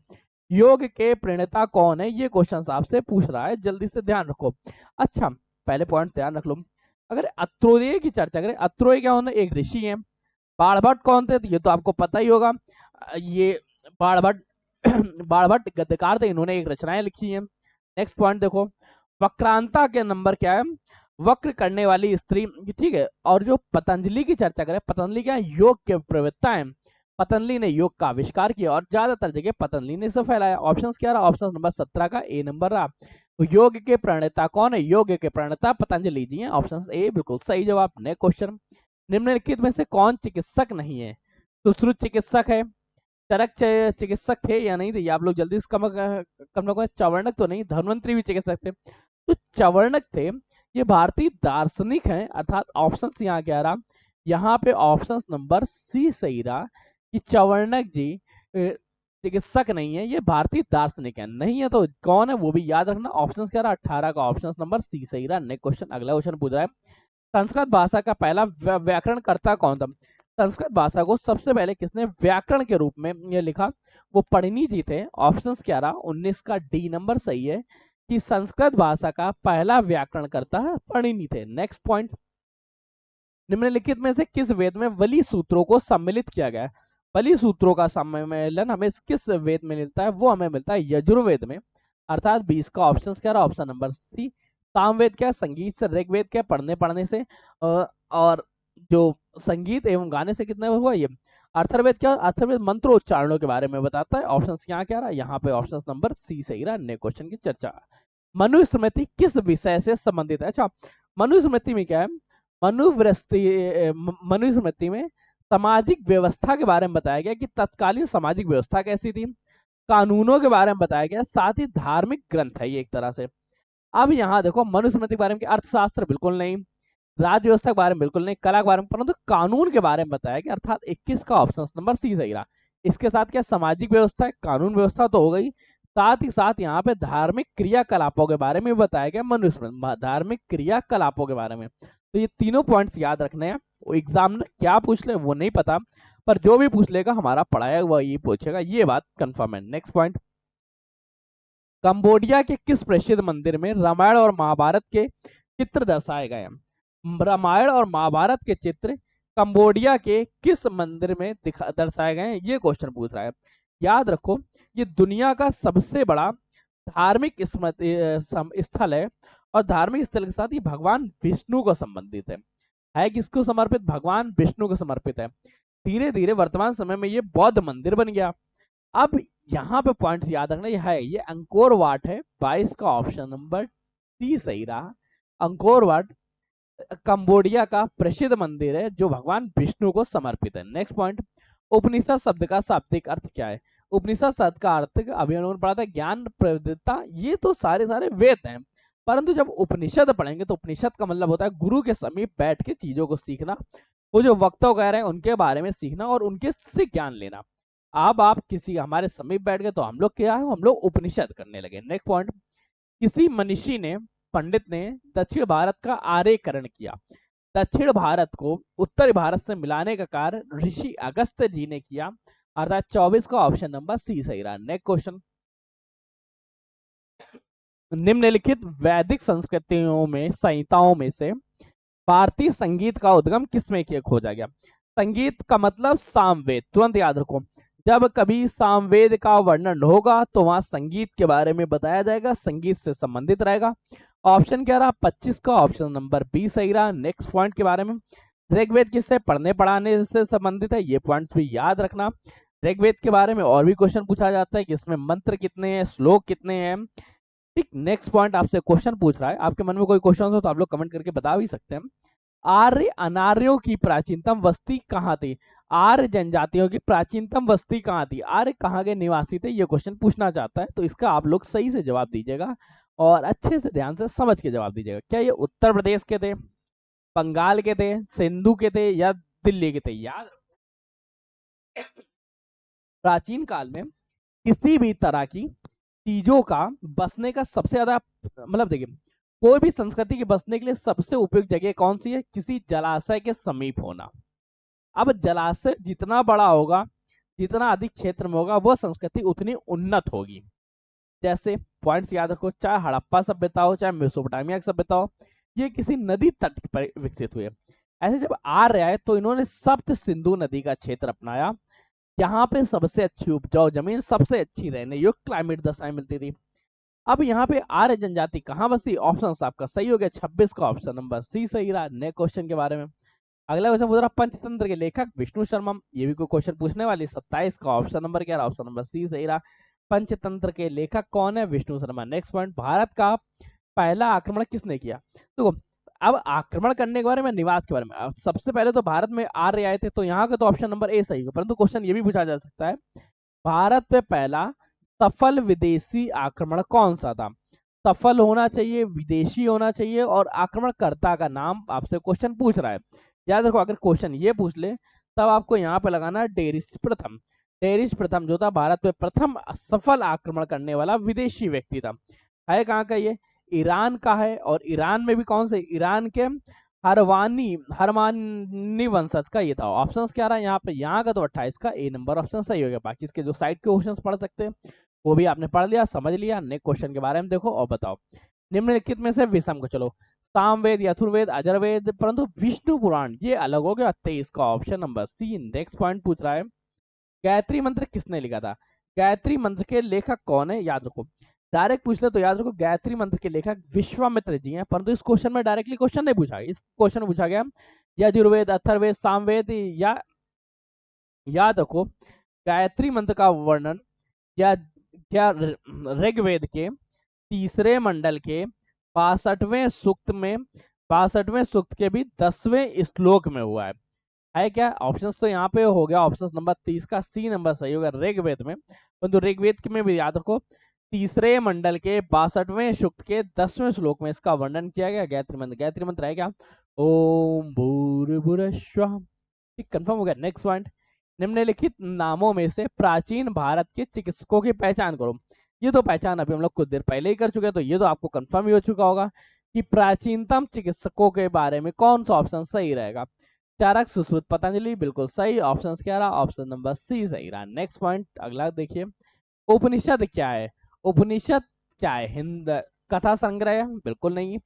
Speaker 1: योग के प्रणेता कौन है, ये क्वेश्चन आपसे पूछ रहा है, जल्दी से ध्यान रखो। अच्छा पहले पॉइंट ध्यान रख लो, अगर अत्रोदेय की चर्चा करें, अत्रोदेय क्या होना, एक ऋषि है। बाणभट्ट कौन थे, ये तो आपको पता ही होगा, ये बाणभट्ट बाणभट्ट गद्यकार थे, इन्होंने एक रचनाएं लिखी हैं। नेक्स्ट पॉइंट देखो, वक्रांता के नंबर क्या है, वक्र करने वाली स्त्री, ठीक है। और जो पतंजलि की चर्चा करें, पतंजलि क्या है, योग के प्रवक्ता है, पतंजलि ने योग का आविष्कार किया और ज्यादातर जगह पतंजलि ने इसे फैलाया। ऑप्शन क्या रहा, ऑप्शन नंबर 17 का ए नंबर रहा। तो योग के प्रणेता कौन है, योग के प्रणेता पतंजलि जी हैं, ऑप्शन ए बिल्कुल सही जवाब। नेक्स्ट क्वेश्चन, निम्नलिखित में से कौन चिकित्सक नहीं है, सुश्रुत चिकित्सक है, चरक चिकित्सक थे या नहीं थे, ये आप लोग जल्दी से कम चवर्णक तो नहीं, धन्वंतरी भी चिकित्सक थे, तो चवर्णक थे, ये भारतीय दार्शनिक हैं। अर्थात ऑप्शन यहाँ क्या रहा, यहाँ पे ऑप्शन नंबर सी सही रहा कि चवर्णक जी चिकित्सक नहीं है, ये भारतीय दार्शनिक है। नहीं है तो कौन है वो भी याद रखना। ऑप्शन क्या रहा, 18 का ऑप्शन नंबर सी सही रहा। नेक्स्ट क्वेश्चन, अगला क्वेश्चन पूछ रहा है संस्कृत भाषा का पहला व्याकरणकर्ता कौन था। संस्कृत भाषा को सबसे पहले किसने व्याकरण के रूप में ये लिखा, वो पणिनि जी थे। ऑप्शन क्या रहा, 19 का डी नंबर सही है कि संस्कृत भाषा का पहला व्याकरणकर्ता पणिनि थे। नेक्स्ट पॉइंट, निम्नलिखित में से किस वेद में वली सूत्रों को सम्मिलित किया गया है। वली सूत्रों का सम्मेलन हमें किस वेद में मिलता है, वो हमें मिलता है यजुर्वेद में, अर्थात 20 का ऑप्शन क्या रहा, ऑप्शन नंबर सी। सामवेद क्या, संगीत से, ऋग्वेद क्या, पढ़ने पढ़ने से, और जो संगीत एवं गाने से कितना हुआ ये। अथर्ववेद क्या, अथर्ववेद मंत्रोच्चारणों के बारे में बताता है। ऑप्शन यहाँ क्या रहा, यहाँ पे ऑप्शन नंबर सी सही रहा। नेक्स्ट क्वेश्चन की चर्चा, मनुस्मृति किस विषय से संबंधित है। अच्छा, मनुस्मृति में क्या है, मनुस्मृति में सामाजिक व्यवस्था के बारे में बताया गया कि तत्कालीन सामाजिक व्यवस्था कैसी थी, कानूनों के बारे में बताया गया, साथ ही धार्मिक ग्रंथ है ये एक तरह से। अब यहाँ देखो मनुस्मृति के बारे में अर्थशास्त्र बिल्कुल नहीं, राज्य व्यवस्था के बारे में बिल्कुल नहीं, कला के बारे में, परंतु कानून के बारे में बताया गया, अर्थात 21 का ऑप्शन नंबर सी सही रहा। इसके साथ क्या सामाजिक व्यवस्था है, कानून व्यवस्था तो हो गई, साथ ही साथ यहाँ पे धार्मिक क्रियाकलापों के बारे में बताया गया मनुस्मृति, धार्मिक क्रियाकलापों के बारे में। तो ये तीनों पॉइंट्स याद रखने हैं। वो एग्जाम में क्या पूछ ले वो नहीं पता, पर जो भी पूछ लेगा हमारा पढ़ाया हुआ ये पूछेगा, ये बात कंफर्म है। नेक्स्ट पॉइंट, कंबोडिया के किस प्रसिद्ध मंदिर में रामायण और महाभारत के चित्र दर्शाए गए हैं। रामायण और महाभारत के चित्र कंबोडिया के किस मंदिर में दर्शाए गए हैं, ये क्वेश्चन पूछ रहा है। याद रखो ये दुनिया का सबसे बड़ा धार्मिक स्थल है, और धार्मिक स्थल के साथ ही भगवान विष्णु को संबंधित है किसको समर्पित, भगवान विष्णु को समर्पित है। धीरे धीरे वर्तमान समय में ये बौद्ध मंदिर बन गया। अब यहाँ पे पॉइंट्स याद रखना, ये है ये अंकोर वाट है, 22 का ऑप्शन नंबर सी सही रहा। अंकोर वाट कंबोडिया का प्रसिद्ध मंदिर है जो भगवान विष्णु को समर्पित है। नेक्स्ट पॉइंट, उपनिषद शब्द का शाब्दिक अर्थ क्या है। उपनिषद शब्द का अर्थ अभी उन्होंने पढ़ा था ज्ञान प्रवृत्ता, ये तो सारे सारे वेद हैं, परंतु जब उपनिषद पढ़ेंगे तो उपनिषद का मतलब होता है गुरु के समीप बैठ के चीजों को सीखना, वो जो वक्ता कह रहे हैं उनके बारे में सीखना और उनके से ज्ञान लेना। अब आप किसी हमारे समीप बैठ गए तो हम लोग क्या है, हम लोग उपनिषद करने लगे। नेक्स्ट पॉइंट, किसी मनीषी ने, पंडित ने दक्षिण भारत का आर्यकरण किया। दक्षिण भारत को उत्तर भारत से मिलाने का कार्य ऋषि अगस्त्य जी ने किया, अर्थात 24 का ऑप्शन नंबर सी सही रहा। नेक्स्ट क्वेश्चन, निम्नलिखित वैदिक संस्कृतियों में संहिताओं में से भारतीय संगीत का उद्गम किसमें किया खोजा गया। संगीत का मतलब सामवेद, तुरंत याद रखो, जब कभी सामवेद का वर्णन होगा तो वहां संगीत के बारे में बताया जाएगा, संगीत से संबंधित रहेगा। ऑप्शन क्या रहा, 25 का ऑप्शन नंबर बी सही रहा। नेक्स्ट पॉइंट के बारे में, ऋग्वेद किससे पढ़ने पढ़ाने से संबंधित है, ये पॉइंट्स भी याद रखना। ऋग्वेद के बारे में और भी क्वेश्चन पूछा जाता है कि इसमें मंत्र कितने हैं, श्लोक कितने हैं। ठीक, नेक्स्ट पॉइंट आपसे क्वेश्चन पूछ रहा है, आपके मन में कोई क्वेश्चन हो तो आप लोग कमेंट करके बता भी सकते हैं। आर्य अनार्यों की प्राचीनतम बस्ती कहाँ थी। आर्य जनजातियों की प्राचीनतम बस्ती कहाँ थी, आर्य कहाँ के निवासी थे, ये क्वेश्चन पूछना चाहता है, तो इसका आप लोग सही से जवाब दीजिएगा और अच्छे से ध्यान से समझ के जवाब दीजिएगा। क्या ये उत्तर प्रदेश के थे, बंगाल के थे, सिंधु के थे, या दिल्ली के थे। याद प्राचीन काल में किसी भी तरह की चीजों का बसने का सबसे ज्यादा, मतलब देखिए कोई भी संस्कृति के बसने के लिए सबसे उपयुक्त जगह कौन सी है, किसी जलाशय के समीप होना। अब जलाशय जितना बड़ा होगा, जितना अधिक क्षेत्र में होगा, वह संस्कृति उतनी उन्नत होगी। जैसे पॉइंट्स याद रखो, चाहे हड़प्पा सभ्यता हो, चाहे मेसोपोटामिया की सभ्यता हो, ये किसी नदी तट पर विकसित हुए। ऐसे जब आर्य आए तो इन्होंने सप्त सिंधु नदी का क्षेत्र अपनाया, यहाँ पे सबसे अच्छी उपजाऊ जमीन, सबसे अच्छी रहने योग्य क्लाइमेट दशाएं मिलती थी। अब यहाँ पे आर्य जनजाति कहाँ बसी, ऑप्शन आपका सही हो गया, 26 का ऑप्शन नंबर सी सही रहा। नेक्स्ट क्वेश्चन के बारे में, अगला क्वेश्चन पूछ रहा पंचतंत्र के लेखक विष्णु शर्मा, ये भी कोई क्वेश्चन पूछने वाली। 27 का ऑप्शन नंबर क्या रहा, ऑप्शन नंबर सी सही रहा। पंचतंत्र के लेखक कौन है, विष्णु शर्मा। नेक्स्ट पॉइंट, भारत का पहला आक्रमण किसने किया। तो अब आक्रमण करने के बारे में, निवास के बारे में, सबसे पहले तो भारत में आर्य आए थे, तो यहाँ का तो ऑप्शन नंबर ए सही है, परंतु क्वेश्चन ये भी पूछा जा सकता है भारत पे पहला सफल विदेशी आक्रमण कौन सा था। सफल होना चाहिए, विदेशी होना चाहिए, और आक्रमणकर्ता का नाम आपसे क्वेश्चन पूछ रहा है। याद रखो, अगर क्वेश्चन ये पूछ ले तब आपको यहाँ पे लगाना डेरिस प्रथम। टेरिस प्रथम जो था भारत पे प्रथम सफल आक्रमण करने वाला विदेशी व्यक्ति था। है कहाँ का ये? ईरान का है। और ईरान में भी कौन से? ईरान के हरमानी वंशज का ये था। ऑप्शंस क्या रहा है यहाँ पे? यहाँ का तो 28 का ए नंबर ऑप्शन सही हो गया। बाकी इसके जो साइड के क्वेश्चंस पढ़ सकते हैं वो भी आपने पढ़ लिया, समझ लिया। नेक्स्ट क्वेश्चन के बारे में देखो और बताओ। निम्नलिखित में से विषम को, चलो सामवेद, यजुर्वेद, अजरवेद, परंतु विष्णु पुराण ये अलग हो गया। 23 का option number C. Next point पूछ रहा है, गायत्री मंत्र किसने लिखा था? गायत्री मंत्र के लेखक कौन है? याद रखो, डायरेक्ट पूछ ले तो याद रखो गायत्री मंत्र के लेखक विश्वामित्र जी हैं। परंतु इस क्वेश्चन में डायरेक्टली क्वेश्चन नहीं पूछा, इस क्वेश्चन में पूछा गया यजुर्वेद, अथर्ववेद, सामवेद या, याद रखो गायत्री मंत्र का वर्णन या क्या ऋग्वेद के तीसरे मंडल के 62वें सूक्त में, 62वें सूक्त के भी 10वें श्लोक में हुआ है क्या? ऑप्शन तो यहाँ पे हो गया ऑप्शन नंबर 30 का सी नंबर सही होगा ऋग्वेद में। परंतु ऋग्वेद में भी याद रखो तीसरे मंडल के 62वें सूक्त के 10वें श्लोक में इसका वर्णन किया गया गायत्री मंत्र। गायत्री मंत्र है क्या? ओम भूर्भुवस्सुः। ठीक, कंफर्म हो गया। नेक्स्ट पॉइंट, निम्नलिखित नामों में से प्राचीन भारत के चिकित्सकों की पहचान करो। ये तो पहचान अभी हम लोग कुछ देर पहले ही कर चुके हैं, तो ये तो आपको कंफर्म ही हो चुका होगा कि प्राचीनतम चिकित्सकों के बारे में कौन सा ऑप्शन सही रहेगा? चारक, सुश्रुत, पतंजलि, बिल्कुल सही। ऑप्शन क्या रहा? ऑप्शन नंबर सी सही रहा। नेक्स्ट पॉइंट अगला देखिए, उपनिषद क्या है? उपनिषद क्या है? हिंद कथा संग्रह? बिल्कुल नहीं।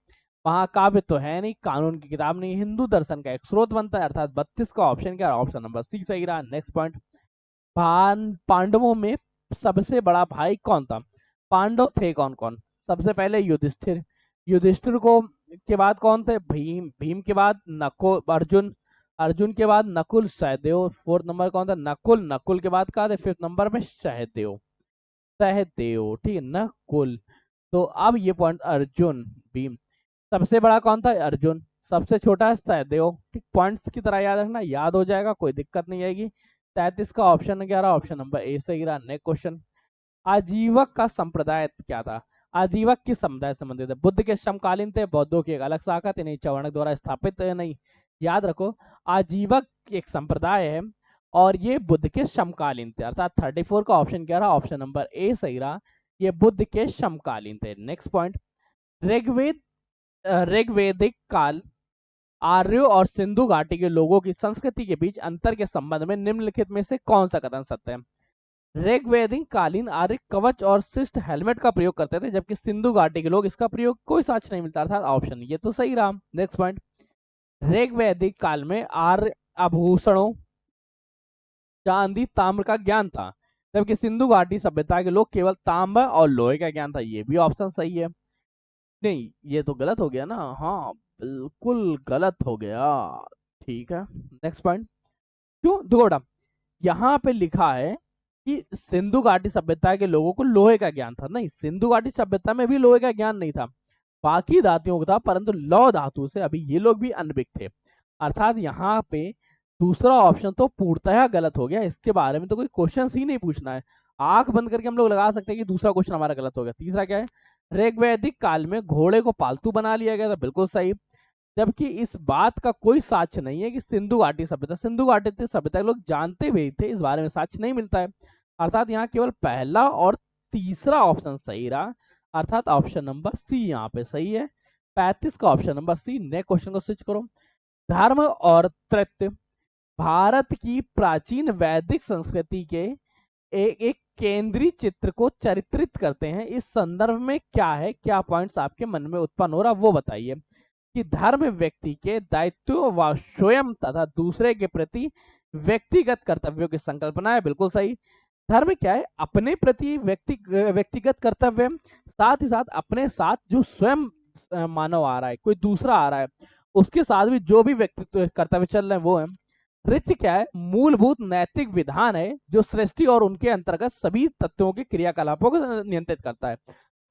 Speaker 1: महाकाव्य तो है नहीं, कानून की किताब नहीं, हिंदू दर्शन का एक स्रोत बनता है, अर्थात 32 का ऑप्शन क्या? ऑप्शन नंबर सी सही रहा। नेक्स्ट पॉइंट, पांडवों में सबसे बड़ा भाई कौन था? पांडव थे कौन कौन? सबसे पहले युधिष्ठिर, युधिष्ठिर को के बाद कौन थे? भीम, भीम के बाद नकुल, अर्जुन, अर्जुन के बाद नकुल, सहदेव, फोर्थ नंबर कौन था? नकुल, नकुल के बाद कहा था फिफ्थ नंबर में? सहदेव, सहदेव, ठीक है, नकुल। तो अब ये पॉइंट अर्जुन, भीम, सबसे बड़ा कौन था? अर्जुन, सबसे छोटा सहदेव। ठीक, पॉइंट्स की तरह याद रखना, याद हो जाएगा, कोई दिक्कत नहीं आएगी। 33 का ऑप्शन क्या रहा? ऑप्शन नंबर ए सही रहा। नेक्स्ट क्वेश्चन, आजीवक का संप्रदाय क्या था? आजीवक किस समुदाय से संबंधित है? बुद्ध के समकालीन थे, बौद्धों की एक अलग शाखा थी, नहीं चाणक्य द्वारा स्थापित है, नहीं। याद रखो आजीवक एक संप्रदाय है और ये बुद्ध के समकालीन थे, अर्थात 34 का ऑप्शन क्या रहा? ऑप्शन नंबर ए सही रहा, ये बुद्ध के समकालीन थे। नेक्स्ट पॉइंट, ऋग्वेद, ऋग्वेदिक काल आर्यों और सिंधु घाटी के लोगों की संस्कृति के बीच अंतर के संबंध में निम्नलिखित में से कौन सा कथन सत्य है? ऋग्वेदिक कालीन आर्य कवच और शिष्ट हेलमेट का प्रयोग करते थे, जबकि सिंधु घाटी के लोग इसका प्रयोग कोई साक्ष्य नहीं मिलता था। ऑप्शन ये तो सही रहा। नेक्स्ट पॉइंट, ऋग्वेदिक काल में आर्य आभूषणों, चांदी, ताम्र का ज्ञान था, जबकि सिंधु घाटी सभ्यता के लोग केवल तांबा और लोहे का ज्ञान था। ये भी ऑप्शन सही है। नहीं, ये तो गलत हो गया ना, हाँ बिल्कुल गलत हो गया। ठीक है, नेक्स्ट पॉइंट, क्यों दोड़ा? यहाँ पे लिखा है कि सिंधु घाटी सभ्यता के लोगों को लोहे का ज्ञान था। नहीं, सिंधु घाटी सभ्यता में भी लोहे का ज्ञान नहीं था, बाकी धातुओं को था, परंतु लौह धातु से अभी ये लोग भी अनभिज्ञ थे। अर्थात यहाँ पे दूसरा ऑप्शन तो पूर्णतः गलत हो गया, इसके बारे में तो कोई क्वेश्चन ही नहीं पूछना है, आंख बंद करके हम लोग लगा सकते हैं कि दूसरा क्वेश्चन हमारा गलत हो गया। तीसरा क्या है? ऋग्वैदिक काल में घोड़े को पालतू बना लिया गया था, बिल्कुल सही। जबकि इस बात का कोई साक्ष्य नहीं है कि सिंधु घाटी सभ्यता, सिंधु घाटी सभ्यता लोग जानते भी थे, इस बारे में साक्ष्य नहीं मिलता है। अर्थात यहाँ केवल पहला और तीसरा ऑप्शन सही रहा, अर्थात ऑप्शन नंबर सी यहाँ पे सही है। 35 का option number C. Next question को स्विच करो, धर्म और तृत्व भारत की प्राचीन वैदिक संस्कृति के एक केंद्रीय चित्र को चित्रित करते हैं, इस संदर्भ में क्या है? क्या पॉइंट्स आपके मन में उत्पन्न हो रहा वो बताइए। कि धर्म व्यक्ति के दायित्व व स्वयं तथा दूसरे के प्रति व्यक्तिगत कर्तव्यों की संकल्पना है, बिल्कुल सही। धर्म क्या है? अपने प्रति व्यक्तिगत कर्तव्य, साथ ही साथ अपने साथ जो स्वयं मानव आ रहा है, कोई दूसरा आ रहा है, उसके साथ भी जो भी व्यक्तित्व कर्तव्य चल रहे हैं वो है। ऋच क्या है? मूलभूत नैतिक विधान है जो सृष्टि और उनके अंतर्गत सभी तत्वों के क्रियाकलापों को नियंत्रित करता है।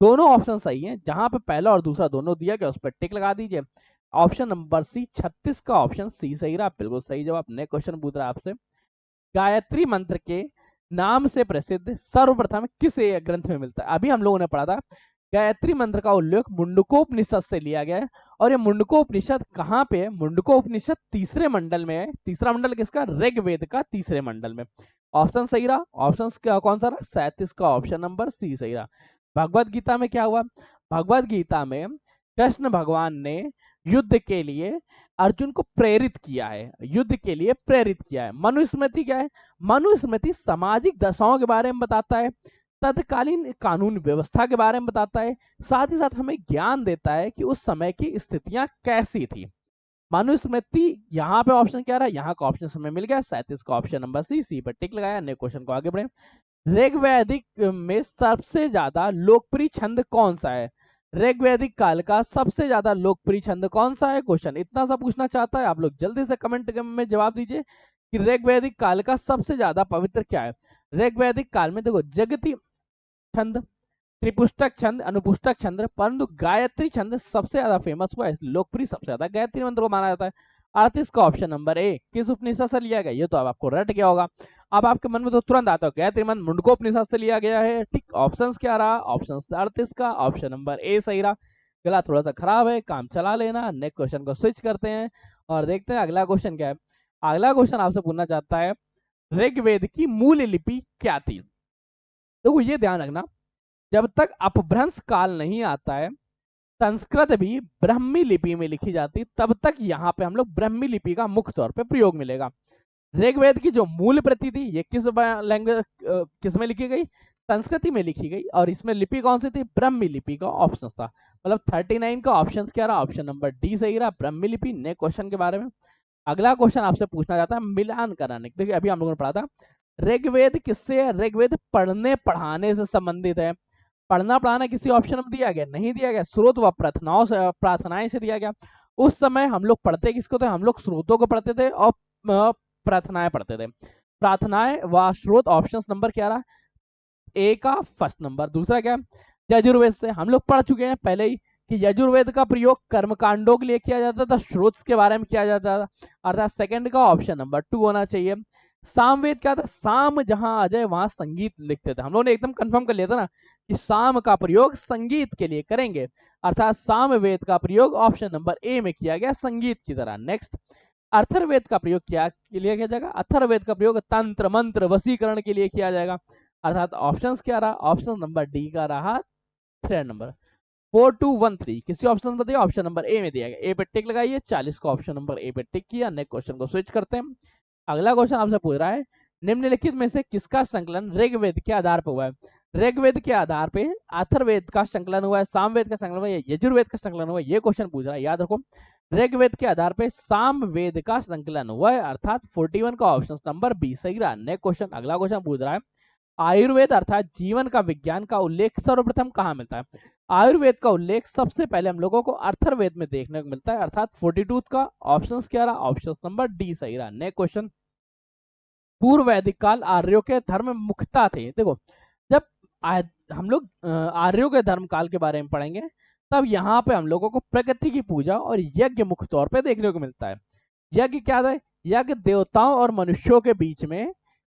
Speaker 1: दोनों ऑप्शन सही हैं, जहां पे पहला और दूसरा दोनों दिया गया उस पर टिक लगा दीजिए। ऑप्शन नंबर सी 36 का ऑप्शन सी सही रहा, बिल्कुल सही जवाब। नेक्स्ट क्वेश्चन पूछ रहा है आपसे, गायत्री मंत्र के नाम से प्रसिद्ध सर्वप्रथम किस ग्रंथ में मिलता है? अभी हम लोगों ने पढ़ा था गायत्री मंत्र का उल्लेख मुंडकोपनिषद से लिया गया है, और ये मुंडकोपनिषद कहाँ पे है? मुंडकोपनिषद तीसरे मंडल में है। तीसरा मंडल किसका? ऋग्वेद का तीसरे मंडल में। ऑप्शन सही रहा। ऑप्शन कौन सा रहा? 37 का ऑप्शन नंबर सी सही रहा। भगवत गीता में क्या हुआ? भगवत गीता में कृष्ण भगवान ने युद्ध के लिए अर्जुन को प्रेरित किया है, युद्ध के लिए प्रेरित किया है। मनुस्मृति क्या है? मनुस्मृति सामाजिक दशाओं के बारे में बताता है, तत्कालीन कानून व्यवस्था के बारे में बताता है, साथ ही साथ हमें ज्ञान देता है कि उस समय की स्थितियां कैसी थी। मनुस्मृति, यहाँ पे ऑप्शन क्या रहा? यहाँ का ऑप्शन हमें मिल गया 37 का ऑप्शन नंबर सी। सी पर टिक लगाया। अन्य क्वेश्चन को आगे बढ़े। ऋग्वैदिक में सबसे ज्यादा लोकप्रिय छंद कौन सा है? ऋग्वैदिक काल का सबसे ज्यादा लोकप्रिय छंद कौन सा है? क्वेश्चन इतना सा पूछना चाहता है, आप लोग जल्दी से कमेंट में जवाब दीजिए कि ऋग्वैदिक काल का सबसे ज्यादा पवित्र क्या है। ऋग्वैदिक काल में देखो जगती छंद, त्रिपुष्टक छंद, अनुपुष्टक छंद, परंतु गायत्री छंद सबसे ज्यादा फेमस हुआ है, लोकप्रिय सबसे ज्यादा गायत्री मंत्र को माना जाता है। 38 का ऑप्शन नंबर ए किस उपनिषद से लिया गया? ये तो अब आपको रट गया होगा। अब आपके मन में तो तुरंत आता है गायत्री मंत्र मुंडकोपनिषद से लिया गया है। ठीक, ऑप्शंस क्या रहा? ऑप्शन 38 का ऑप्शन नंबर ए सही रहा। गला थोड़ा सा खराब है, काम चला लेना। नेक्स्ट क्वेश्चन को स्विच करते हैं और देखते हैं अगला क्वेश्चन क्या है। अगला क्वेश्चन आपसे पूछना चाहता है ऋग्वेद की मूल लिपि क्या थी? तो ये ध्यान रखना, जब तक अपभ्रंश काल नहीं आता है संस्कृत भी ब्राह्मी लिपि में लिखी जाती, तब तक यहाँ पे हम लोग ब्राह्मी लिपि का मुख्य तौर पे प्रयोग मिलेगा। ऋग्वेद की जो मूल प्रति थी ये किस लैंग्वेज किस में लिखी गई? संस्कृति में लिखी गई। और इसमें लिपि कौन सी थी? ब्राह्मी लिपि का ऑप्शन था। मतलब 39 का ऑप्शन क्या रहा? ऑप्शन नंबर डी सही रहा, ब्राह्मी लिपि। नेक्स्ट क्वेश्चन के बारे में अगला क्वेश्चन आपसे पूछना चाहता है मिलान कराने। देखिए अभी हम लोगों ने पढ़ा था ऋग्वेद किससे है? ऋग्वेद पढ़ने पढ़ाने से संबंधित है। पढ़ना पढ़ाना किसी ऑप्शन में दिया गया? नहीं दिया गया। स्रोत व प्रार्थनाओं से, प्रार्थनाएं से दिया गया। उस समय हम लोग पढ़ते किसको थे? हम लोग स्रोतों को पढ़ते थे और प्रार्थनाएं पढ़ते थे। प्रार्थनाएं व स्रोत ऑप्शन नंबर क्या रहा? ए का फर्स्ट नंबर। दूसरा क्या? यजुर्वेद से। हम लोग पढ़ चुके हैं पहले ही कि यजुर्वेद का प्रयोग कर्मकांडों के लिए किया जाता था, स्रोत के बारे में किया जाता था, अर्थात सेकंड का ऑप्शन नंबर 2 होना चाहिए। सामवेद क्या था? साम जहां आ जाए वहां संगीत लिखते थे। हम लोगों ने एकदम कंफर्म कर लिया था ना कि साम का प्रयोग संगीत के लिए करेंगे, अर्थात सामवेद का प्रयोग ऑप्शन नंबर ए में किया गया संगीत की तरह। नेक्स्ट, अथर्ववेद का प्रयोग क्या के लिए किया जाएगा? अथर्ववेद का प्रयोग तंत्र मंत्र वशीकरण के लिए किया जाएगा, अर्थात ऑप्शन क्या रहा? ऑप्शन नंबर डी का रहा 3 नंबर। 4213 किसी ऑप्शन में दिया? ऑप्शन नंबर ए में दिया गया। ए पे टिक लगाइए। 40 का ऑप्शन नंबर ए पे टिक किया। नेक्स्ट क्वेश्चन को स्विच करते हैं। अगला क्वेश्चन आपसे पूछ रहा है निम्नलिखित में से किसका संकलन ऋग्वेद के आधार पर हुआ है? ऋग्वेद के आधार पे अथर्ववेद का संकलन हुआ है, सामवेद का संकलन हुआ है, यजुर्वेद का संकलन हुआ है? ये क्वेश्चन पूछ रहा है, याद रखो। ऋग्वेद के आधार पे सामवेद का संकलन हुआ है, अर्थात 41 का ऑप्शन नंबर बी सही रहा। नेक्स्ट क्वेश्चन, अगला क्वेश्चन पूछ रहा है आयुर्वेद अर्थात जीवन का विज्ञान का उल्लेख सर्वप्रथम कहाँ मिलता है? आयुर्वेद का उल्लेख सबसे पहले हम लोगों को अथर्ववेद में देखने को मिलता है, अर्थात 42 का ऑप्शन क्या रहा? ऑप्शन नंबर डी सही रहा। नेक्स्ट क्वेश्चन, पूर्व वैदिक काल आर्यों के धर्म मुख्यता थे। देखो जब हम लोग आर्यों के धर्म काल के बारे में पढ़ेंगे तब यहाँ पे हम लोगों को प्रकृति की पूजा और यज्ञ मुख्य तौर पे देखने को मिलता है। यज्ञ क्या था? यज्ञ देवताओं और मनुष्यों के बीच में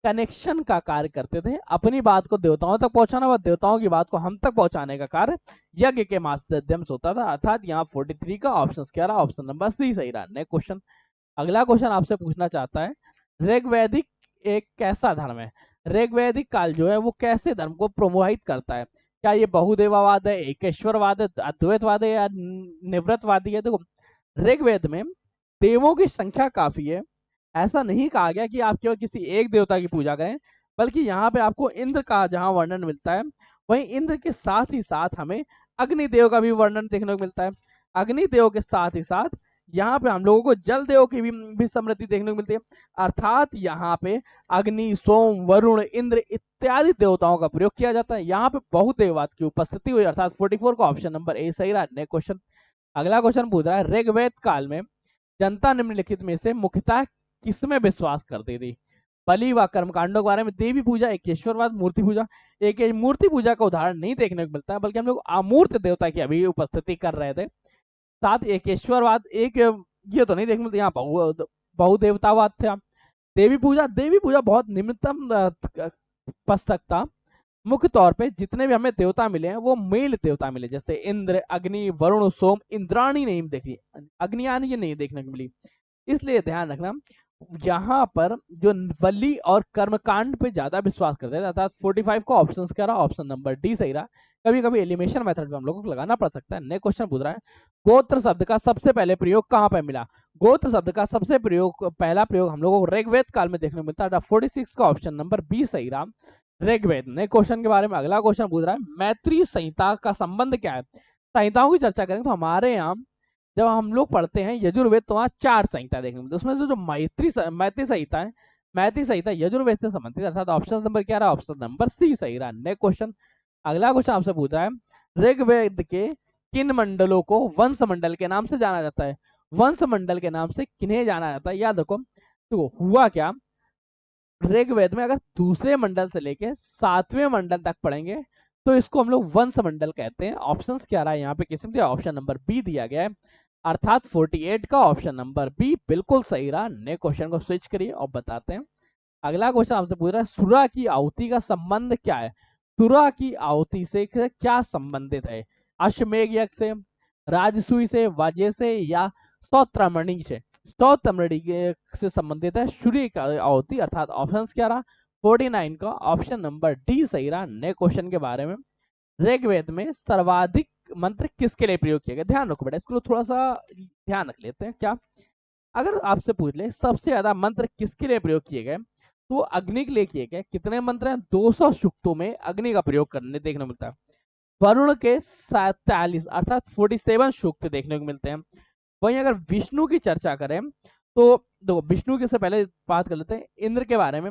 Speaker 1: कनेक्शन का कार्य करते थे। अपनी बात को देवताओं तक पहुंचाना व देवताओं की बात को हम तक पहुंचाने का कार्य यज्ञ के माध्यम से होता था, अर्थात यहाँ 43 का ऑप्शन क्या रहा? ऑप्शन नंबर सी सही रहा। नेक्स्ट क्वेश्चन, अगला क्वेश्चन आपसे पूछना चाहता है ऋग्वैदिक एक कैसा धर्म है? ऋग्वैदिक काल जो है वो कैसे धर्म को प्रोमोहित करता है? क्या ये बहुदेवावाद है, एकेश्वरवाद है, अद्वैतवाद है या निवृत्तवादी है? देखो ऋग्वेद में देवों की संख्या काफी है। ऐसा नहीं कहा गया कि आप केवल किसी एक देवता की पूजा करें, बल्कि यहाँ पे आपको इंद्र का जहाँ वर्णन मिलता है वहीं इंद्र के साथ ही साथ हमें अग्निदेव का भी वर्णन देखने को मिलता है। अग्निदेव के साथ ही साथ यहाँ पे हम लोगों को जल देव की भी समृद्धि देखने को मिलती है, अर्थात यहाँ पे अग्नि, सोम, वरुण, इंद्र इत्यादि देवताओं का प्रयोग किया जाता है। यहाँ पे बहुदेववाद की उपस्थिति हुई, अर्थात 44 का ऑप्शन नंबर ए सही रहा। नेक्स्ट क्वेश्चन, अगला क्वेश्चन पूछ रहा है ऋग्वेद काल में जनता निम्नलिखित में से मुख्यतः किसमें विश्वास करती थी? बलि व कर्मकांडों के बारे में, देवी पूजा, एकेश्वरवाद, मूर्ति पूजा। एक मूर्ति पूजा का उदाहरण नहीं देखने को मिलता है, बल्कि हम लोग अमूर्त देवता की अभी उपस्थिति कर रहे थे। साथ एकेश्वरवाद एक ये तो नहीं देखने मिलता, यहाँ बहुदेवतावाद था। देवी पूजा बहुत निम्नतम पद तक था। मुख्य तौर पे जितने भी हमें देवता मिले हैं वो मेल देवता मिले, जैसे इंद्र, अग्नि, वरुण, सोम। इंद्राणी नहीं देखी, अग्नियानी ये नहीं देखने को मिली। इसलिए ध्यान रखना यहाँ पर जो बलि और कर्मकांड पे ज्यादा विश्वास करते हैं, अर्थात 45 का ऑप्शन क्या रहा, ऑप्शन नंबर डी सही रहा। कभी कभी एलिमिनेशन मेथड में हम लोगों को लगाना पड़ सकता है। नेक्स्ट क्वेश्चन पूछ रहा है, गोत्र शब्द का सबसे पहले प्रयोग कहाँ पर मिला। गोत्र शब्द का सबसे पहला प्रयोग हम लोगों को ऋग्वेद काल में देखने को मिलता है। 46 का ऑप्शन नंबर बी सही रहा, ऋग्वेद। नेक्स्ट क्वेश्चन के बारे में अगला क्वेश्चन पूछ रहा है, मैत्री संहिता का संबंध क्या है। संहिताओं की चर्चा करेंगे तो हमारे यहाँ जब हम लोग पढ़ते हैं यजुर्वेद तो वहाँ 4 संहिता देखने को मिलती है। उसमें से जो मैत्री संहिता है, मैत्री संहिता यजुर्वेद से संबंधित, अर्थात ऑप्शन नंबर क्या रहा, ऑप्शन नंबर सी सही रहा। नेक्स्ट क्वेश्चन, अगला क्वेश्चन आपसे पूछ रहा है, ऋग्वेद के किन मंडलों को वंश मंडल के नाम से जाना जाता है। वंश मंडल के नाम से किन्हें जाना जाता है, याद रखो। तो हुआ क्या, ऋग्वेद में अगर दूसरे मंडल से लेके 7वें मंडल तक पढ़ेंगे तो इसको हम लोग वंश मंडल कहते हैं। ऑप्शंस क्या रहा है यहाँ पे, किस्म दिया, ऑप्शन नंबर बी दिया गया है, अर्थात 48 का ऑप्शन नंबर बी बिल्कुल सही रहा। नेक्स्ट क्वेश्चन को स्विच करिए और बताते हैं। अगला क्वेश्चन आपसे पूछ रहा है, सुरा की आहुति का संबंध क्या है। सुरा की आहुति से क्या संबंधित है, अश्वमेघ यज्ञ से, राजसूय से, वाजे से, या स्तोत्रमणि से। स्तोत्रमणि से संबंधित है सूर्य का आहुति, अर्थात ऑप्शन क्या रहा, 49 का ऑप्शन नंबर डी सही रहा। नेक्स्ट क्वेश्चन के बारे में, ऋग्वेद में सर्वाधिक मंत्र किसके लिए प्रयोग किया गया। ध्यान रखो बेटा, इसको थोड़ा सा ध्यान रख लेते हैं। क्या, अगर आपसे पूछ ले सबसे ज्यादा मंत्र किसके लिए प्रयोग किए गए तो अग्नि के लिए किए गए। कितने मंत्र हैं, 200 सूक्तों में अग्नि का प्रयोग करने देखने को मिलता है। वरुण के 47 अर्थात 47 सूक्त देखने को मिलते हैं। वहीं अगर विष्णु की चर्चा करें तो देखो, विष्णु के से पहले बात कर लेते हैं इंद्र के बारे में।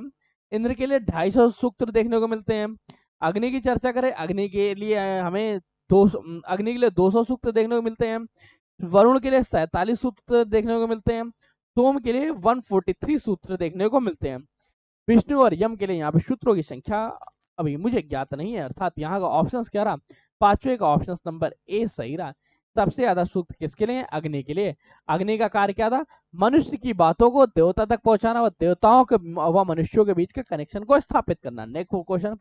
Speaker 1: इंद्र के लिए 250 सूक्त देखने को मिलते हैं। अग्नि की चर्चा करें, अग्नि के लिए हमें 200 अग्नि के लिए 200 सूक्त देखने को मिलते हैं। वरुण के लिए 47 सूत्र देखने को मिलते हैं। सोम के लिए 143 सूत्र देखने को मिलते हैं। विष्णु और यम के लिए यहाँ पे सूत्रों की संख्या अभी मुझे ज्ञात नहीं है, अर्थात यहाँ का ऑप्शन क्या रहा, पांचवे का ऑप्शन नंबर ए सही रहा। सबसे ज्यादा सूक्त किसके लिए, अग्नि के लिए। अग्नि का कार्य क्या था, मनुष्य की बातों को देवता तक पहुंचाना व देवताओं के व मनुष्यों के बीच के कनेक्शन को स्थापित करना। नेक्स्ट क्वेश्चन,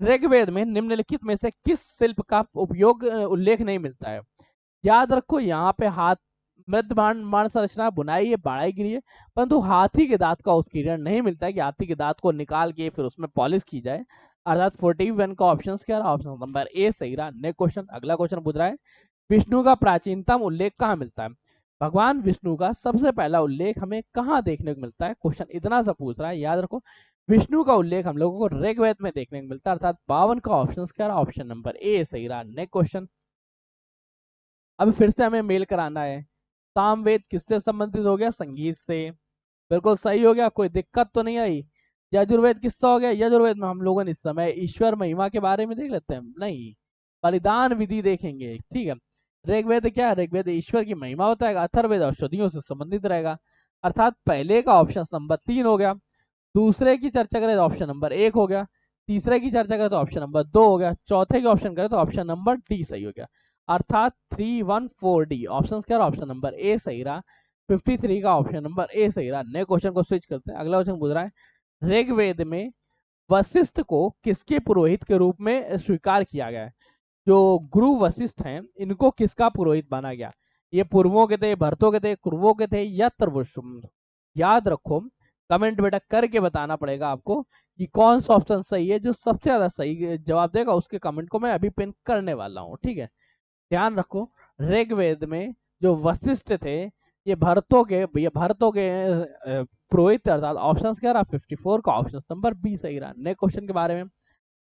Speaker 1: ऋग्वेद में निम्नलिखित में से किस शिल्प का उपयोग उल्लेख नहीं मिलता है। याद रखो यहाँ पे हाथ मृदबाण संरचना बुनाई है, बाड़ाईगिरी है, परंतु हाथी के दांत का उत्कीर्णन नहीं मिलता है कि हाथी के दांत को निकाल के फिर उसमें पॉलिश की जाए, अर्थात 41 का ऑप्शन क्या रहा, ऑप्शन नंबर ए सही रहा। नेक्स्ट क्वेश्चन, अगला क्वेश्चन पूछ रहा है, विष्णु का प्राचीनतम उल्लेख कहाँ मिलता है। भगवान विष्णु का सबसे पहला उल्लेख हमें कहाँ देखने को मिलता है। क्वेश्चन इतना सा पूछ रहा है, याद रखो विष्णु का उल्लेख हम लोगों को ऋग्वेद में देखने को मिलता है, अर्थात 52 का ऑप्शन क्या रहा, ऑप्शन नंबर ए सही रहा। नेक्स्ट क्वेश्चन, अभी फिर से हमें मेल कराना है, सामवेद किससे संबंधित हो गया, संगीत से। बिल्कुल सही हो गया, कोई दिक्कत तो नहीं आई। यजुर्वेद किससे हो गया, यजुर्वेद में हम लोगों ने इस समय ईश्वर महिमा के बारे में देख लेते हैं, नहीं बलिदान विधि देखेंगे, ठीक है। ऋग्वेद क्या है, ऋग्वेद ईश्वर की महिमा बताएगा। अथर्ववेद औषधियों से संबंधित रहेगा, अर्थात पहले का ऑप्शन नंबर 3 हो गया। दूसरे की चर्चा करें तो ऑप्शन नंबर 1 हो गया। तीसरे की चर्चा करें तो ऑप्शन नंबर 2 हो गया। चौथे की ऑप्शन करें तो ऑप्शन नंबर डी सही हो गया, अर्थात 314 डी ऑप्शन क्या, ऑप्शन नंबर ए सही रहा। 53 का ऑप्शन नंबर ए सही रहा। नए क्वेश्चन को स्विच करते हैं। अगला क्वेश्चन पूछ रहा है, ऋग्वेद में वशिष्ठ को किसके पुरोहित के रूप में स्वीकार किया गया है। जो गुरु वशिष्ठ हैं इनको किसका पुरोहित माना गया। ये पूर्वों के थे, भरतों के थे, कुरवों के थे, या तरवुष्म। याद रखो, कमेंट बेटा करके बताना पड़ेगा आपको कि कौन सा ऑप्शन सही है। जो सबसे ज्यादा सही जवाब देगा उसके कमेंट को मैं अभी पिन करने वाला हूँ, ठीक है। ध्यान रखो, ऋग्वेद में जो वशिष्ठ थे ये भरतों के पुरोहित, अर्थात ऑप्शन क्या रहा, 54 का ऑप्शन नंबर बी सही रहा। नेक्स्ट क्वेश्चन के बारे में,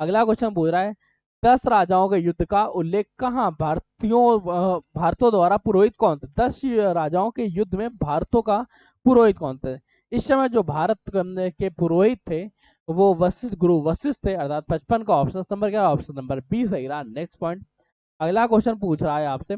Speaker 1: अगला क्वेश्चन पूछ रहा है, 10 राजाओं के युद्ध का उल्लेख कहाँ भारतों द्वारा पुरोहित कौन थे। 10 राजाओं के युद्ध में भारतों का पुरोहित कौन थे। इस समय जो भारत के पुरोहित थे वो गुरु वशिष्ठ थे, अर्थात 55 का ऑप्शन नंबर क्या, ऑप्शन नंबर बी सही रहा। नेक्स्ट पॉइंट, अगला क्वेश्चन पूछ रहा है आपसे,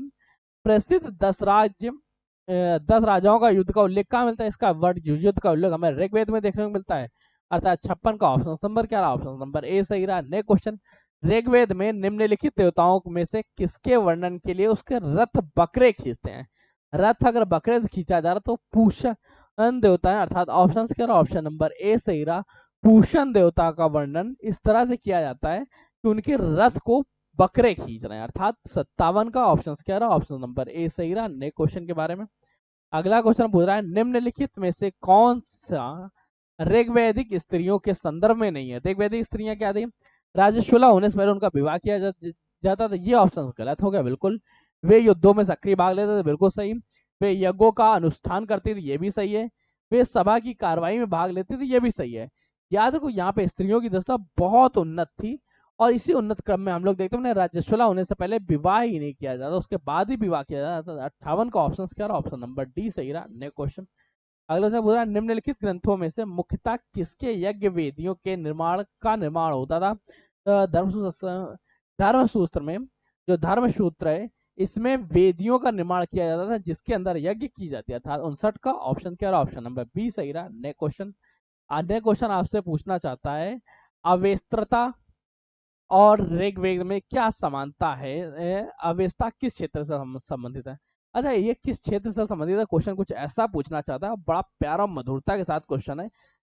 Speaker 1: प्रसिद्ध 10 राजाओं का युद्ध का उल्लेख कहाँ मिलता है। इसका वर्ड युद्ध का उल्लेख हमें ऋग्वेद में देखने को मिलता है, अर्थात 56 का ऑप्शन नंबर क्या रहा, ऑप्शन नंबर ए सही रहा। नेक्स्ट क्वेश्चन, ऋग्वेद में निम्नलिखित देवताओं में से किसके वर्णन के लिए उसके रथ बकरे खींचते हैं। रथ अगर बकरे से खींचा जा रहा तो पूषण देवता है, अर्थात ऑप्शन क्या रहा, ऑप्शन नंबर ए सही रहा। पूषण देवता का वर्णन इस तरह से किया जाता है कि उनके रथ को बकरे खींच रहे हैं, अर्थात 57 का ऑप्शन क्या रहा, ऑप्शन नंबर ए सही रहा। नेक्स्ट क्वेश्चन के बारे में, अगला क्वेश्चन पूछ रहा है निम्नलिखित में से कौन सा ऋग्वैदिक स्त्रियों के संदर्भ में नहीं है। ऋग्वैदिक स्त्रियां क्या थी, राजस्वला होने से पहले उनका विवाह किया जाता था, ये ऑप्शन गलत हो गया बिल्कुल। वे युद्धों में सक्रिय भाग लेते थे, बिल्कुल सही। वे यज्ञों का अनुष्ठान करती थी, ये भी सही है। वे सभा की कार्रवाई में भाग लेती थी, ये भी सही है। याद रखो यहाँ पे स्त्रियों की दशा बहुत उन्नत थी, और इसी उन्नत क्रम में हम लोग देखते हैं राजस्वला होने से पहले विवाह ही नहीं किया जाता, उसके बाद ही विवाह किया जाता था। 58 का ऑप्शन क्या रहा, ऑप्शन नंबर डी सही रहा। नेक्स्ट क्वेश्चन, अगला से पूछा निम्नलिखित ग्रंथों में से मुख्यतः किसके यज्ञ वेदियों के निर्माण होता था। धर्मसूत्र में, जो धर्मसूत्र है इसमें वेदियों का निर्माण किया जाता था जिसके अंदर यज्ञ की जाती है। 59 का ऑप्शन क्या रहा, ऑप्शन नंबर बी सही रहा। नेक्स्ट क्वेश्चन, अन्य क्वेश्चन आपसे पूछना चाहता है अवेस्त्रता और ऋग्वेद में क्या समानता है, अवेस्ता किस क्षेत्र से संबंधित है। अच्छा, ये किस क्षेत्र से संबंधित है, क्वेश्चन कुछ ऐसा पूछना चाहता है, बड़ा प्यारा मधुरता के साथ क्वेश्चन है।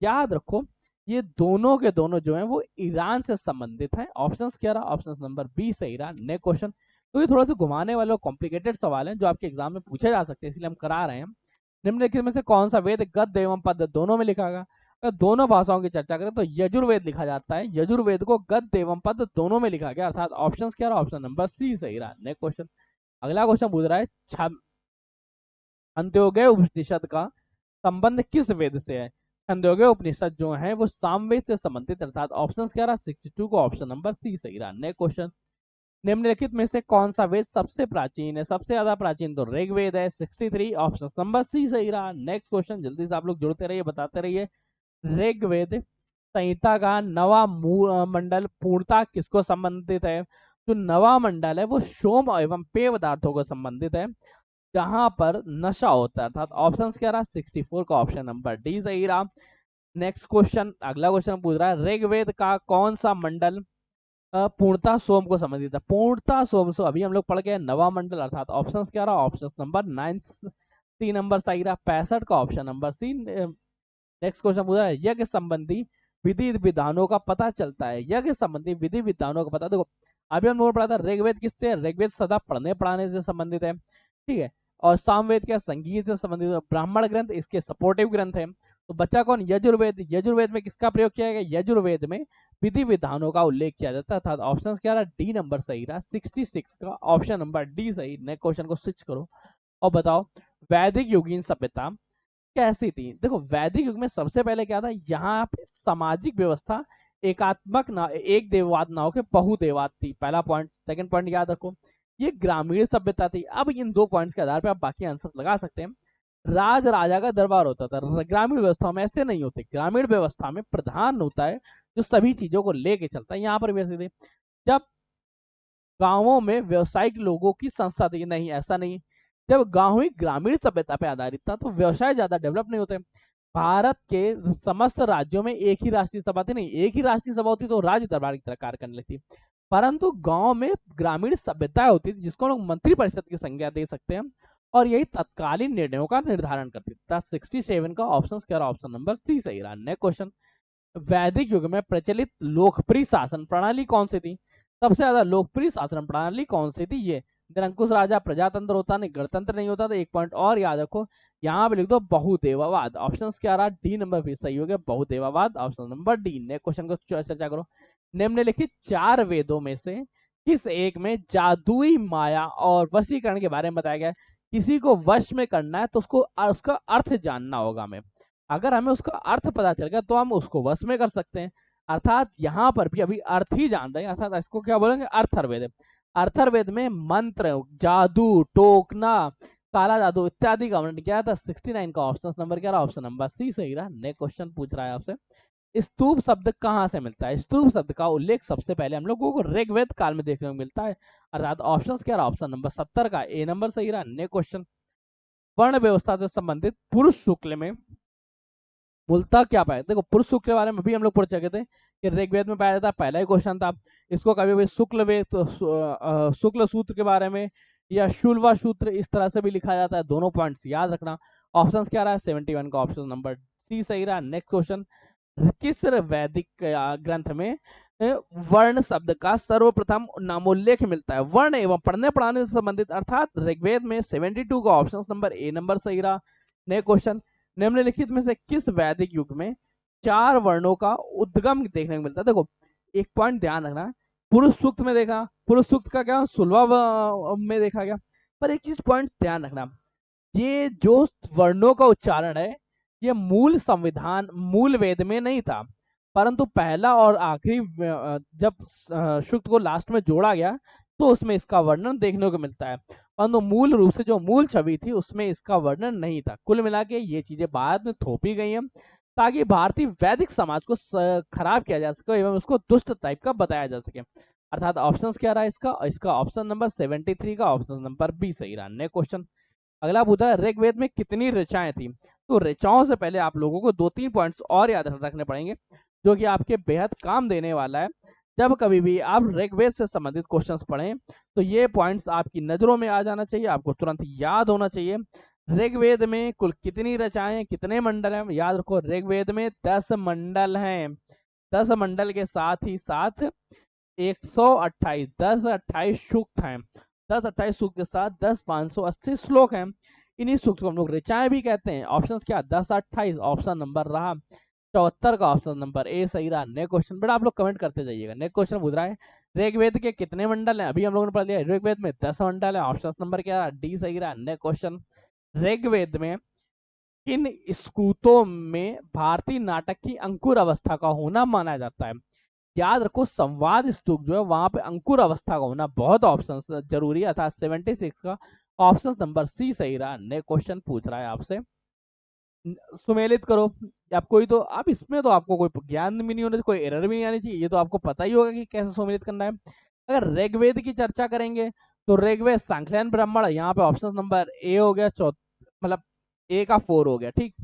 Speaker 1: याद रखो ये दोनों के दोनों जो है वो ईरान से संबंधित है। ऑप्शन क्या रहा, ऑप्शन नंबर बी सही रहा। नेक्स्ट क्वेश्चन, तो ये थोड़ा सा घुमाने वाले कॉम्प्लिकेटेड सवाल हैं जो आपके एग्जाम में पूछे जा सकते हैं, इसलिए हम करा रहे हैं। निम्नलिखित में से कौन सा वेद गद्य एवं पद्य दोनों में लिखा गया। अगर दोनों भाषाओं की चर्चा करें तो यजुर्वेद लिखा जाता है, यजुर्वेद को गद्य एवं पद्य दोनों में लिखा गया, अर्थात ऑप्शन क्या रहा, ऑप्शन नंबर सी सही रहा। नेक्स्ट क्वेश्चन, अगला क्वेश्चन पूछ रहा है छंदोग्य उपनिषद का संबंध किस वेद से है। छंदोग्य उपनिषद जो है वो सामवेद से संबंधित, अर्थात ऑप्शन क्या रहा, 62 को ऑप्शन नंबर सी सही रहा। नेक्स्ट क्वेश्चन, निम्नलिखित में से कौन सा वेद सबसे प्राचीन है, सबसे ज्यादा प्राचीन तो ऋग्वेद है, 63 ऑप्शन नंबर सी सही रहा। नेक्स्ट क्वेश्चन, जल्दी से आप लोग जुड़ते रहिए, बताते रहिए। ऋग्वेद संहिता का नवा मंडल पूर्णता किसको संबंधित है। जो नवा मंडल है वो सोम एवं पेय पदार्थों को संबंधित है जहां पर नशा होता है, अर्थात ऑप्शन क्या रहा, 64 का ऑप्शन नंबर डी सही रहा। नेक्स्ट क्वेश्चन, अगला क्वेश्चन पूछ रहा है ऋग्वेद का कौन सा मंडल पूर्णता सोम को संबंधित है। पूर्णता सोम से अभी हम लोग पढ़ गए नवा मंडल, अर्थात ऑप्शन क्या रहा, ऑप्शन नंबर 9 सी नंबर सही रहा, 65 का option number C. Next question पूछा है यज्ञ संबंधी विधि विधानों का पता चलता है। यज्ञ संबंधी विधि विधानों का पता, देखो अभी हम लोग पढ़ा था ऋग्वेद किससे, ऋग्वेद सदा पढ़ने पढ़ाने से संबंधित है, ठीक है। और सामवेद क्या संगीत से संबंधित है, ब्राह्मण ग्रंथ इसके सपोर्टिव ग्रंथ है। तो बच्चा कौन, यजुर्वेद। यजुर्वेद में किसका प्रयोग किया गया, यजुर्वेद में विधि विधानों का उल्लेख किया जाता था। ऑप्शन क्या रहा, डी नंबर सही रहा, 66 का ऑप्शन नंबर डी सही। नेक्स्ट क्वेश्चन को स्विच करो और बताओ वैदिक युगीन सभ्यता कैसी थी। देखो वैदिक युग में सबसे पहले क्या था, यहाँ पे सामाजिक व्यवस्था एकात्मक ना, एक देववाद ना होकर बहुदेवाद थी, पहला पॉइंट। सेकंड पॉइंट याद रखो ये ग्रामीण सभ्यता थी। अब इन दो पॉइंट्स के आधार पर आप बाकी आंसर लगा सकते हैं। राज राजा का दरबार होता था, ग्रामीण व्यवस्था में ऐसे नहीं होते। ग्रामीण व्यवस्था में प्रधान होता है जो सभी चीजों को लेके चलता है, यहाँ पर भी ऐसे थे। जब गांवों में व्यवसायिक लोगों की संस्था थी, नहीं ऐसा नहीं। जब गांव ही ग्रामीण सभ्यता पे आधारित था तो व्यवसाय ज्यादा डेवलप नहीं होते। भारत के समस्त राज्यों में एक ही राष्ट्रीय सभा थी, नहीं एक ही राष्ट्रीय सभा होती तो राज्य दरबार की तरह कार्य करने लगती, परंतु गांव में ग्रामीण सभ्यता होती थी जिसको लोग मंत्री परिषद की संज्ञा दे सकते हैं, और यही तत्कालीन निर्णयों का निर्धारण करती थी। 67 का ऑप्शन क्या रहा, ऑप्शन नंबर सी सही रहा। नेक्स्ट क्वेश्चन, वैदिक युग में प्रचलित लोकप्रिय शासन प्रणाली कौन सी थी। सबसे ज्यादा लोकप्रिय शासन प्रणाली कौन सी थी, ये निरंकुश राजा, प्रजातंत्र होता नहीं, गणतंत्र नहीं होता था। एक पॉइंट और याद रखो, यहाँ पे लिख दो बहुदेवावाद। ऑप्शन क्या रहा, डी नंबर भी सही हो गया, बहुदेवावाद option number D. Next question को चर्चा करो। निम्नलिखित 4 वेदों में से किस एक में जादुई माया और वशीकरण के बारे में बताया गया है। किसी को वश में करना है तो उसको उसका अर्थ जानना होगा हमें। अगर हमें उसका अर्थ पता चल गया तो हम उसको वश में कर सकते हैं, अर्थात यहाँ पर भी अभी अर्थ ही जान रहे हैं, अर्थात इसको क्या बोलेंगे, अर्थर्वेद। अर्थर्वेद में मंत्र, जादू, टोकना, काला जादू इत्यादि का वर्णन किया था। 69 का ऑप्शन नंबर क्या रहा, ऑप्शन नंबर सी सही रहा। नेक्स्ट क्वेश्चन पूछ रहा है आपसे स्तूप शब्द कहाँ से मिलता है। स्तूप शब्द का उल्लेख सबसे पहले हम लोगों को ऋग्वेद काल में देखने को मिलता है, अर्थात ऑप्शन क्या रहा, ऑप्शन नंबर 70 का ए नंबर सही रहा। नेक्स्ट क्वेश्चन, वर्ण व्यवस्था से संबंधित पुरुष शुक्ल में मूलतः क्या पाया। देखो पुरुष शुक्ल के बारे में भी हम लोग पढ़ चुके थे कि ऋग्वेद में पाया जाता है, पहला ही क्वेश्चन था। इसको कभी भी शुक्ल वेद शुक्ल सूत्र के बारे में या शुल्वा सूत्र इस तरह से भी लिखा जाता है, दोनों पॉइंट्स याद रखना। ऑप्शन क्या रहा है, 71 का ऑप्शन नंबर सी सही रहा। नेक्स्ट क्वेश्चन, किस वैदिक ग्रंथ में वर्ण शब्द का सर्वप्रथम नामोल्लेख मिलता है? वर्ण एवं पढ़ने पढ़ाने से संबंधित अर्थात ऋग्वेद में 72 का ऑप्शन नंबर ए नंबर सही रहा। नेक्स्ट क्वेश्चन, निम्नलिखित में से किस वैदिक युग में 4 वर्णों का उद्गम देखने को मिलता है? देखो एक पॉइंट ध्यान रखना, पुरुष सूक्त में देखा, पुरुष सूक्त का क्या 16 में देखा गया, पर एक चीज पॉइंट ध्यान रखना, ये जो वर्णों का उच्चारण है ये मूल संविधान मूल वेद में नहीं था, परंतु पहला और आखिरी जब सूक्त को लास्ट में जोड़ा गया तो उसमें इसका वर्णन देखने को मिलता है, परंतु मूल रूप से जो मूल छवि थी उसमें इसका वर्णन नहीं था। कुल मिला के ये चीजें बाद में थोपी गई हैं ताकि भारतीय वैदिक समाज को खराब किया जा सके एवं उसको दुष्ट टाइप का बताया जा सके। अर्थात ऑप्शन क्या रहा इसका? इसका ऑप्शन नंबर 73 का ऑप्शन नंबर बी सही रहा। नेक्स्ट क्वेश्चन, अगला पूछा है ऋग्वेद में कितनी ऋचाएं थी? तो ऋचाओं से पहले आप लोगों को 2-3 पॉइंट्स और याद रखने पड़ेंगे जो कि आपके बेहद काम देने वाला है। जब कभी भी आप ऋग्वेद से संबंधित क्वेश्चंस पढ़ें तो ये पॉइंट्स आपकी नजरों में आ जाना चाहिए, आपको तुरंत याद होना चाहिए। ऋग्वेद में कुल कितनी रचनाएं, कितने मंडल हैं? याद रखो ऋग्वेद में 10 मंडल हैं। 10 मंडल के साथ ही साथ 128 10-28 सूक्त हैं। 10-28 सूक्त के साथ 10-580 श्लोक हैं। इन्हीं सूक्त को हम लोग ऋचाएं भी कहते हैं। ऑप्शन क्या? 10-28 ऑप्शन नंबर रहा 74 का ऑप्शन नंबर ए सही रहा। नेक्स्ट क्वेश्चन, बेटा आप लोग कमेंट करते जाइएगा। नेक्स्ट क्वेश्चन पूछ रहा है ऋग्वेद के कितने मंडल हैं? अभी हम लोगों ने पढ़ लिया ऋग्वेद में 10 मंडल है। ऑप्शन नंबर क्या? डी सही रहा। नेक्स्ट क्वेश्चन, ऋग्वेद में किन स्तूपों में भारतीय नाटक की अंकुर अवस्था का होना माना जाता है? याद रखो संवाद स्तूप जो है वहां पे अंकुर अवस्था का होना बहुत ऑप्शन जरूरी है, अर्थात 76 का ऑप्शन नंबर सी सही रहा। नेक्स्ट क्वेश्चन पूछ रहा है आपसे, सुमेलित करो। आप कोई तो आप इसमें तो आपको कोई ज्ञान भी नहीं होना चाहिए, कोई एरर भी नहीं आनी चाहिए, ये तो आपको पता ही होगा कि कैसे सुमेलित करना है। अगर ऋग्वेद की चर्चा करेंगे तो ऋग्वेद सांख्यन ब्राह्मण, यहाँ पे ऑप्शन नंबर ए हो गया, मतलब ए का 4 हो गया, ठीक।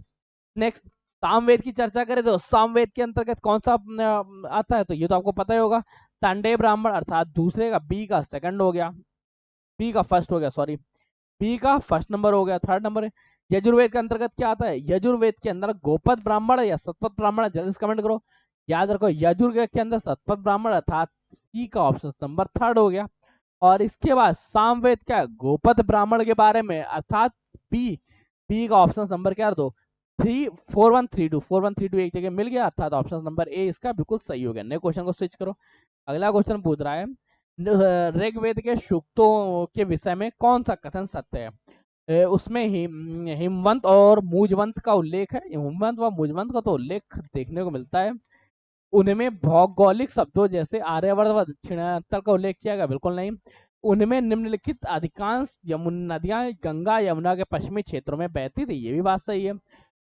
Speaker 1: नेक्स्ट, सामवेद की चर्चा करें तो सामवेद के अंतर्गत कौन सा आता है? तो ये तो आपको पता ही होगा, सांडेय ब्राह्मण, अर्थात दूसरे का बी का सेकंड हो गया, बी का फर्स्ट हो गया, सॉरी बी का फर्स्ट नंबर हो गया, थर्ड नंबर है। यजुर्वेद के अंतर्गत क्या आता है? यजुर्वेद के अंदर गोपद ब्राह्मण या सतपथ ब्राह्मण है? जल्दी से कमेंट करो। याद रखो यजुर्वेद के अंदर सतपथ ब्राह्मण अर्थात सी का ऑप्शन नंबर थर्ड हो गया। और इसके बाद सामवेद क्या? गोपद ब्राह्मण के बारे में, अर्थात बी, बी का ऑप्शन नंबर क्या? दो 4132 एक जगह मिल गया, अर्थात ऑप्शन नंबर ए इसका बिल्कुल सही हो गया। नए क्वेश्चन को स्विच करो। अगला क्वेश्चन पूछ रहा है ऋग्वेद के सूक्तों के विषय में कौन सा कथन सत्य है? उसमें हिमवंत और मुजवंत का उल्लेख है। हिमवंत व मुजवंत का तो उल्लेख देखने को मिलता है। उनमें भौगोलिक शब्दों जैसे आर्यवर्त व दक्षिणांतर का उल्लेख किया गया? बिल्कुल नहीं। उनमें निम्नलिखित अधिकांश नदियां गंगा यमुना के पश्चिमी क्षेत्रों में बहती थी? ये भी बात सही है।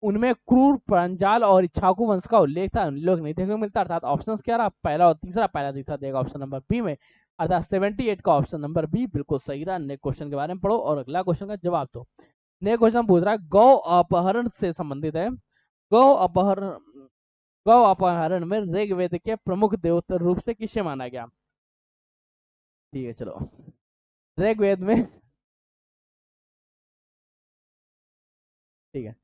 Speaker 1: उनमें क्रूर पांचाल और इच्छाकू वंश का उल्लेख था? उल्लेख नहीं देखने को मिलता, अर्थात ऑप्शन क्या रहा? पहला और तीसरा, पहला तीसरा देगा ऑप्शन नंबर बी में, अर्थात 78 का ऑप्शन नंबर बी बिल्कुल सही रहा। नेक्स्ट क्वेश्चन के बारे में पढ़ो और अगला क्वेश्चन का जवाब दो। नेक्स्ट क्वेश्चन पूछ रहा है गौ अपहरण से संबंधित है। गौ अपहरण, गौ अपहरण में ऋग्वेद के प्रमुख देवता रूप से किसे माना गया? ठीक है चलो, ऋग्वेद में, ठीक है,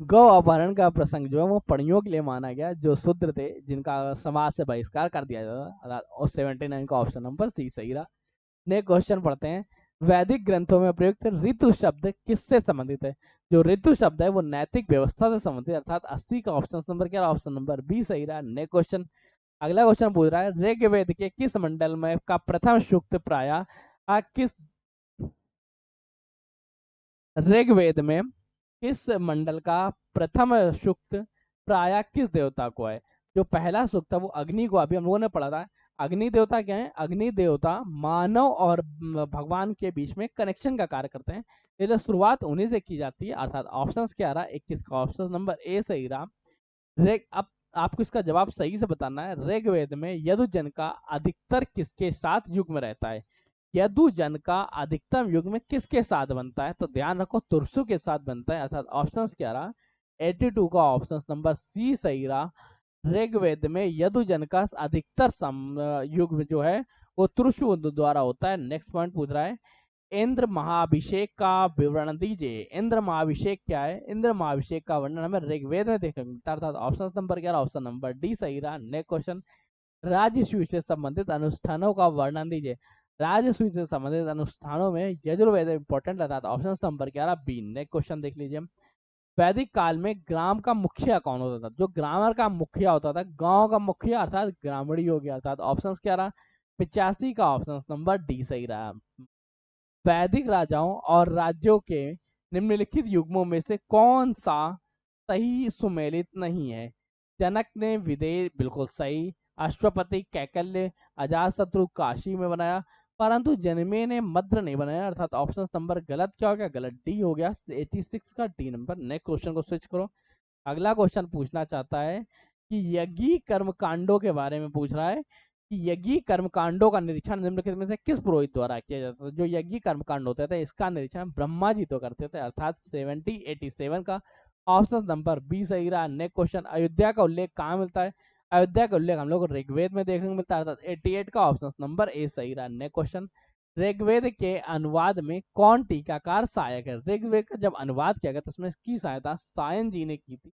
Speaker 1: गौ अपहरण का प्रसंग जो है वो पणियों के लिए माना गया जो शूद्र थे जिनका समाज से बहिष्कार कर दिया जाता। और 79 का ऑप्शन नंबर सी सही रहा। नेक्स्ट क्वेश्चन पढ़ते हैं, वैदिक ग्रंथों में प्रयुक्त ऋतु शब्द किससे संबंधित है? जो ऋतु शब्द है वो नैतिक व्यवस्था से संबंधित, अर्थात 80 का ऑप्शन नंबर क्या? ऑप्शन नंबर बी सही रहा। नेक्स्ट क्वेश्चन, अगला क्वेश्चन पूछ रहा है ऋग्वेद के किस मंडल में का प्रथम सूक्त प्राय किस ऋग्वेद में किस मंडल का प्रथम सूक्त प्राय किस देवता को है? जो पहला सूक्त था वो अग्नि को, अभी हम लोगों ने पढ़ा था। अग्नि देवता क्या है? अग्नि देवता मानव और भगवान के बीच में कनेक्शन का कार्य करते हैं, इसलिए शुरुआत उन्हीं से की जाती है, अर्थात ऑप्शन क्या रहा? 21 का ऑप्शन नंबर ए सही रहा। अब आपको इसका जवाब सही से बताना है। ऋग्वेद में यदुजन का अधिकतर किसके साथ युग में रहता है? यदुजन का अधिकतम युग में किसके साथ बनता है? तो ध्यान रखो तुरसु के साथ बनता है, अर्थात ऑप्शन क्या रहा? 82 का ऑप्शन नंबर सी सही रहा। ऋग्वेद में यदुजन का अधिकतर युग जो है वो तुरसु द्वारा होता है। नेक्स्ट पॉइंट पूछ रहा है इंद्र महाभिषेक का विवरण दीजिए। इंद्र महाभिषेक क्या है? इंद्र महाभिषेक का वर्णन हमें ऋग्वेद में देखने को मिलता है, अर्थात option number 11 option number D सही रहा। नेक्स्ट क्वेश्चन, राजसूय से संबंधित अनुष्ठानों का वर्णन दीजिए। राजसूय से संबंधित अनुष्ठानों में यजुर्वेद इंपॉर्टेंट, अर्थात option number 11 B. Next question देख लीजिए, वैदिक काल में ग्राम का मुखिया कौन होता था? जो ग्रामर का मुखिया होता था, गांव का मुखिया अर्थात ग्रामीणी हो गया, अर्थात ऑप्शन क्या रहा? 85 का ऑप्शन नंबर डी सही रहा। वैदिक राजाओं और राज्यों के निम्नलिखित युग्मों में से कौन सा सही सुमेलित नहीं है? जनक ने विदेह बिल्कुल सही, अश्वपति कैकल्य अजातशत्रु काशी में बनाया, परंतु जनमे ने मद्र नहीं बनाया, अर्थात ऑप्शन नंबर गलत क्या हो गया? गलत डी हो गया, 86 का डी नंबर। नेक्स्ट क्वेश्चन को स्विच करो। अगला क्वेश्चन पूछना चाहता है कि यज्ञी कर्म कांडों के बारे में पूछ रहा है कि यज्ञी कर्मकांडों का निरीक्षण निम्नलिखित में से किस पुरोहित द्वारा किया जाता है? जो यज्ञी कर्मकांड होते थे इसका निरीक्षण ब्रह्मा जी तो करते थे, अर्थात 87 का ऑप्शन नंबर बी सही रहा। नेक्स्ट क्वेश्चन, अयोध्या का उल्लेख कहाँ मिलता है? अयोध्या का उल्लेख हम लोग को ऋग्वेद में देखने को मिलता है, अर्थात 88 का ऑप्शन नंबर ए सही रहा। नेक्स्ट क्वेश्चन, ऋग्वेद के अनुवाद में कौन टीकाकार सहायक है? ऋग्वेद का जब अनुवाद किया गया तो उसमें इसकी सहायता सायन जी ने की थी,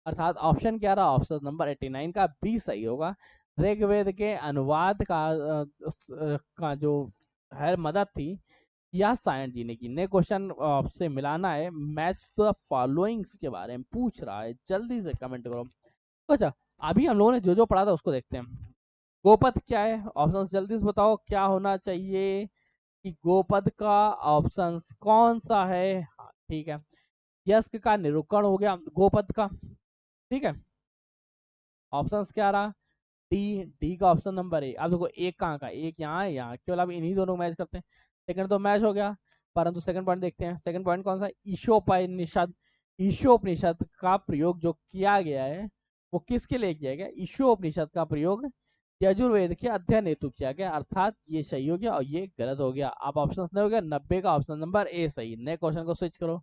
Speaker 1: अर्थात ऑप्शन क्या रहा? ऑप्शन नंबर 89 का बी सही होगा। ऋग्वेद के अनुवाद का जो है मदद थी या सायन जी ने की। ने क्वेश्चन आपसे मिलाना है, मैच द फॉलोइंग्स के बारे में पूछ रहा है, जल्दी से कमेंट करो। अच्छा, अभी हम लोगों ने जो जो पढ़ा था उसको देखते हैं। गोपद क्या है? ऑप्शन जल्दी से बताओ क्या होना चाहिए कि गोपद का ऑप्शन कौन सा है? हाँ, ठीक है, यस्क का निरूपण हो गया गोपद का, ठीक है। ऑप्शन क्या रहा? डी, डी का ऑप्शन नंबर ए। अब देखो एक कहाँ का? एक यहाँ है, यहाँ केवल अब इन्हीं दोनों को मैच करते हैं। सेकंड तो मैच हो गया, परंतु सेकंड पॉइंट देखते हैं। सेकंड पॉइंट कौन सा? ईशोपनिषद। ईशोपनिषद का प्रयोग जो किया गया है वो किसके लिए किया गया? ईशोपनिषद का प्रयोग यजुर्वेद के अध्ययन हेतु किया गया, अर्थात ये सही हो गया और ये गलत हो गया। अब ऑप्शन नहीं हो गया, 90 का ऑप्शन नंबर ए सही। नए क्वेश्चन को स्विच करो।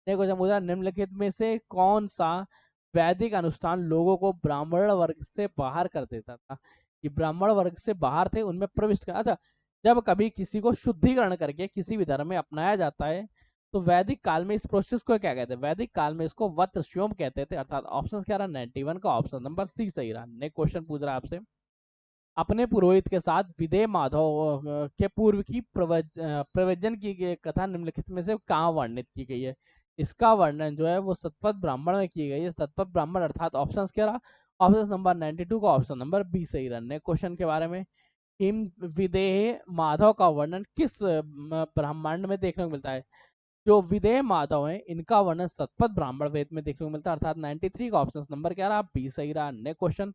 Speaker 1: नए क्वेश्चन पूछा, निम्नलिखित में से कौन सा वैदिक अनुष्ठान लोगों को ब्राह्मण वर्ग से बाहर कर देता था? कि ब्राह्मण वर्ग से बाहर थे उनमें प्रविष्ट कर। अच्छा, जब कभी किसी को शुद्धिकरण करके किसी भी धर्म में अपनाया जाता है तो वैदिक काल में इस प्रोसेस को क्या कहते हैं? वैदिक काल में इसको वत्स्योम कहते थे, अर्थात ऑप्शन क्या रहा? 91 का ऑप्शन नंबर सी सही रहा। नेक्स्ट क्वेश्चन पूछ रहा है आपसे, अपने पुरोहित के साथ विदेह माधव के पूर्व की प्रवचन की गई कथा निम्नलिखित में से कहाँ वर्णित की गई है? इसका वर्णन जो है वो सतपथ ब्राह्मण में की गई है। सतपथ ब्राह्मण अर्थात ऑप्शन क्या रहा? ऑप्शन नंबर 92 का ऑप्शन नंबर बी सही रहा। नेक्स्ट क्वेश्चन के बारे में, हिम विदेह माधव का वर्णन किस ब्राह्मण में देखने को मिलता है? जो विदेह माधव है इनका वर्णन सतपथ ब्राह्मण वेद में देखने को मिलता है, अर्थात 93 का ऑप्शन नंबर क्या रहा? बी सही रहा। नेक्स्ट क्वेश्चन,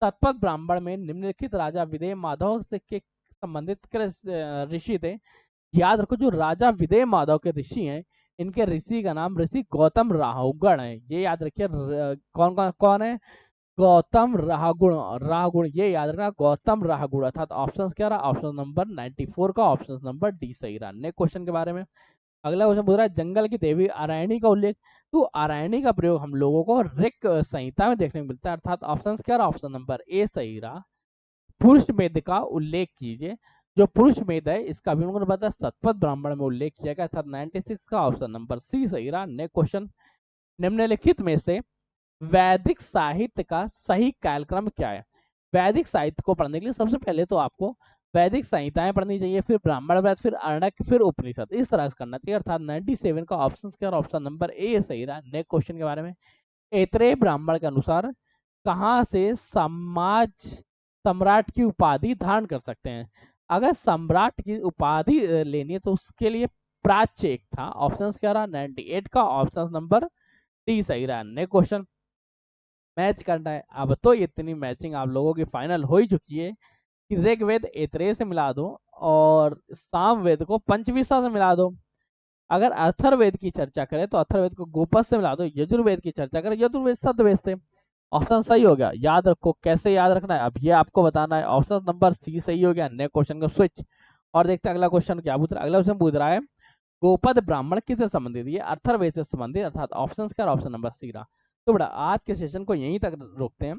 Speaker 1: सतपथ ब्राह्मण में निम्नलिखित राजा विदेह माधव से के संबंधित ऋषि थे? याद रखो, जो राजा विदेह माधव के ऋषि हैं इनके ऋषि का नाम ऋषि गौतम राहुगण है, ये याद रखिए। कौन कौन कौन है? गौतम राहुगुण। राहुगुण ये याद रखना, गौतम राहुगुण, अर्थात ऑप्शन क्या रहा? ऑप्शन नंबर 94 का ऑप्शन नंबर डी सही रहा। नेक्स्ट क्वेश्चन के बारे में, अगला क्वेश्चन पूछ रहा है, जंगल की देवी आरायणी का उल्लेख। तो आरायणी का प्रयोग हम लोगों को ऋक संहिता में देखने को मिलता है, अर्थात ऑप्शन क्या रहा? ऑप्शन नंबर ए सही रहा। पुरुष मेध का उल्लेख कीजिए। जो पुरुष मेध है इसका भी उन्होंने बताया सतपथ ब्राह्मण में उल्लेख किया गया, अर्थात 96 का ऑप्शन नंबर सी सही रहा। नेक्स्ट क्वेश्चन, निम्नलिखित में से वैदिक साहित्य का सही कालक्रम क्या है? वैदिक साहित्य को पढ़ने के लिए सबसे पहले तो आपको वैदिक संहिताएं पढ़नी चाहिए, फिर ब्राह्मण वेद, फिर अरण्यक, फिर उपनिषद, इस तरह से करना चाहिए, अर्थात 97 का ऑप्शन क्या? ऑप्शन नंबर ए सही रहा। नेक्स्ट क्वेश्चन के बारे में, ऐत्रेय ब्राह्मण के अनुसार कहाँ से समाज सम्राट की उपाधि धारण कर सकते हैं? अगर सम्राट की उपाधि लेनी है तो उसके लिए प्राच्य एक था, ऑप्शन क्या रहा? 98 का ऑप्शन नंबर डी सही रहा। नेक्स्ट क्वेश्चन, मैच करना है। अब तो इतनी मैचिंग आप लोगों की फाइनल हो ही चुकी है कि ऋग्वेद ऐत्रेय से मिला दो और सामवेद को पंचविंशा से मिला दो। अगर अथर्ववेद की चर्चा करें तो अथर्ववेद को गोपद से मिला दो। यजुर्वेद की चर्चा करें यजुर्वेद सतवेद से। ऑप्शन सही हो गया, याद रखो। कैसे याद रखना है अब ये आपको बताना है। ऑप्शन नंबर सी सही हो गया। नेक्स्ट क्वेश्चन का स्विच और देखते हैं अगला क्वेश्चन क्या पूछ रहा है। अगला क्वेश्चन पूछ रहा है, गोपद ब्राह्मण किससे संबंधित? ये अथर्ववेद से संबंधित, अर्थात ऑप्शन क्या? ऑप्शन नंबर सी रहा। तो बड़ा आज के सेशन को यहीं तक रोकते हैं।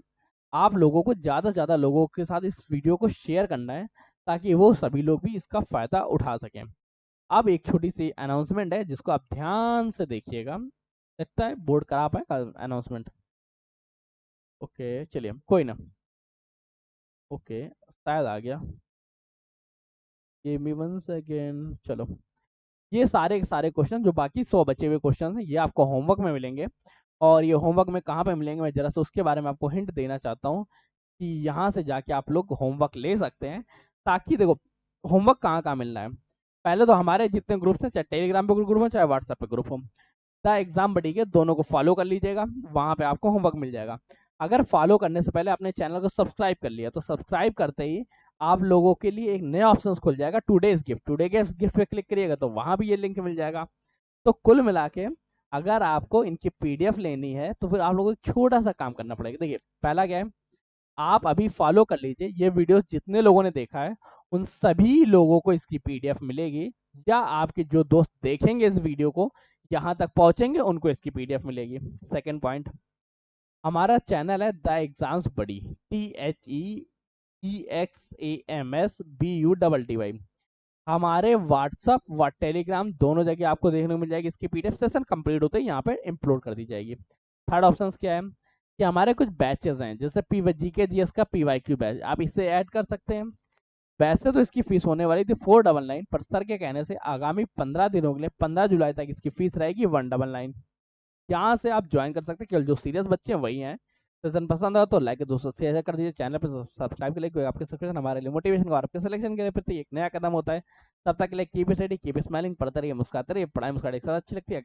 Speaker 1: आप लोगों को ज्यादा से ज्यादा लोगों के साथ इस वीडियो को शेयर करना है ताकि वो सभी लोग भी इसका फायदा उठा सकें। अब एक छोटी सी अनाउंसमेंट है जिसको आप ध्यान से देखिएगा। लगता है बोर्ड खराब है अनाउंसमेंट। ओके चलिए कोई ना। ओके शायद आ गया। Give me 1 second. चलो, ये सारे के सारे क्वेश्चन जो बाकी 100 बचे हुए क्वेश्चन हैं ये आपको होमवर्क में मिलेंगे। और ये होमवर्क में कहाँ पे मिलेंगे मैं जरा सा उसके बारे में आपको हिंट देना चाहता हूँ कि यहाँ से जाके आप लोग होमवर्क ले सकते हैं। ताकि देखो, होमवर्क कहाँ कहाँ मिलना है। पहले तो हमारे जितने ग्रुप्स हैं, चाहे टेलीग्राम पे ग्रुप हो चाहे व्हाट्सएप पे ग्रुप हो, द एग्जाम बडी के दोनों को फॉलो कर लीजिएगा। वहां पे आपको होमवर्क मिल जाएगा। अगर फॉलो करने से पहले अपने चैनल को सब्सक्राइब कर लिया तो सब्सक्राइब करते ही आप लोगों के लिए एक नया ऑप्शन खुल जाएगा, टुडेज गिफ्ट। टुडे के गिफ्ट पे क्लिक करिएगा तो वहां भी ये लिंक मिल जाएगा। तो कुल मिला के अगर आपको इनकी पीडीएफ लेनी है तो फिर आप लोगों को छोटा सा काम करना पड़ेगा। देखिए पहला क्या है, आप अभी फॉलो कर लीजिए। ये वीडियो जितने लोगों ने देखा है उन सभी लोगों को इसकी पीडीएफ मिलेगी, या आपके जो दोस्त देखेंगे इस वीडियो को यहाँ तक पहुंचेंगे उनको इसकी पीडीएफ मिलेगी। सेकंड पॉइंट, हमारा चैनल है द एग्जाम्स बडी, THEEXAMSBUDDY। हमारे व्हाट्सअप व टेलीग्राम दोनों जगह आपको देखने को मिल जाएगी इसकी पीडीएफ। सेशन कंप्लीट होते ही यहाँ पे अपलोड कर दी जाएगी। थर्ड ऑप्शन क्या है कि हमारे कुछ बैचेस हैं, जैसे GKGS का PYQ बैच, आप इसे ऐड कर सकते हैं। वैसे तो इसकी फीस होने वाली थी 499, पर सर के कहने से आगामी 15 दिनों के लिए 15 जुलाई तक इसकी फीस रहेगी 199। यहाँ से आप ज्वाइन कर सकते हैं। केवल जो सीरियस बच्चे हैं वही हैं। सेशन पसंद आया तो लाइक दोस्तों शेयर कर दीजिए। चैनल पर सब्सक्राइब के लिए, क्योंकि आपके सब्सक्रिप्शन हमारे लिए मोटिवेशन और आपके सिलेक्शन के लिए प्रति एक नया कदम होता है। तब तक के लिए कीप स्टडी, कीप स्माइलिंग, पढ़ते रहिए, मुस्कुराते रहिए। पढ़ाई मुस्कुराते एक साथ अच्छी लगती है।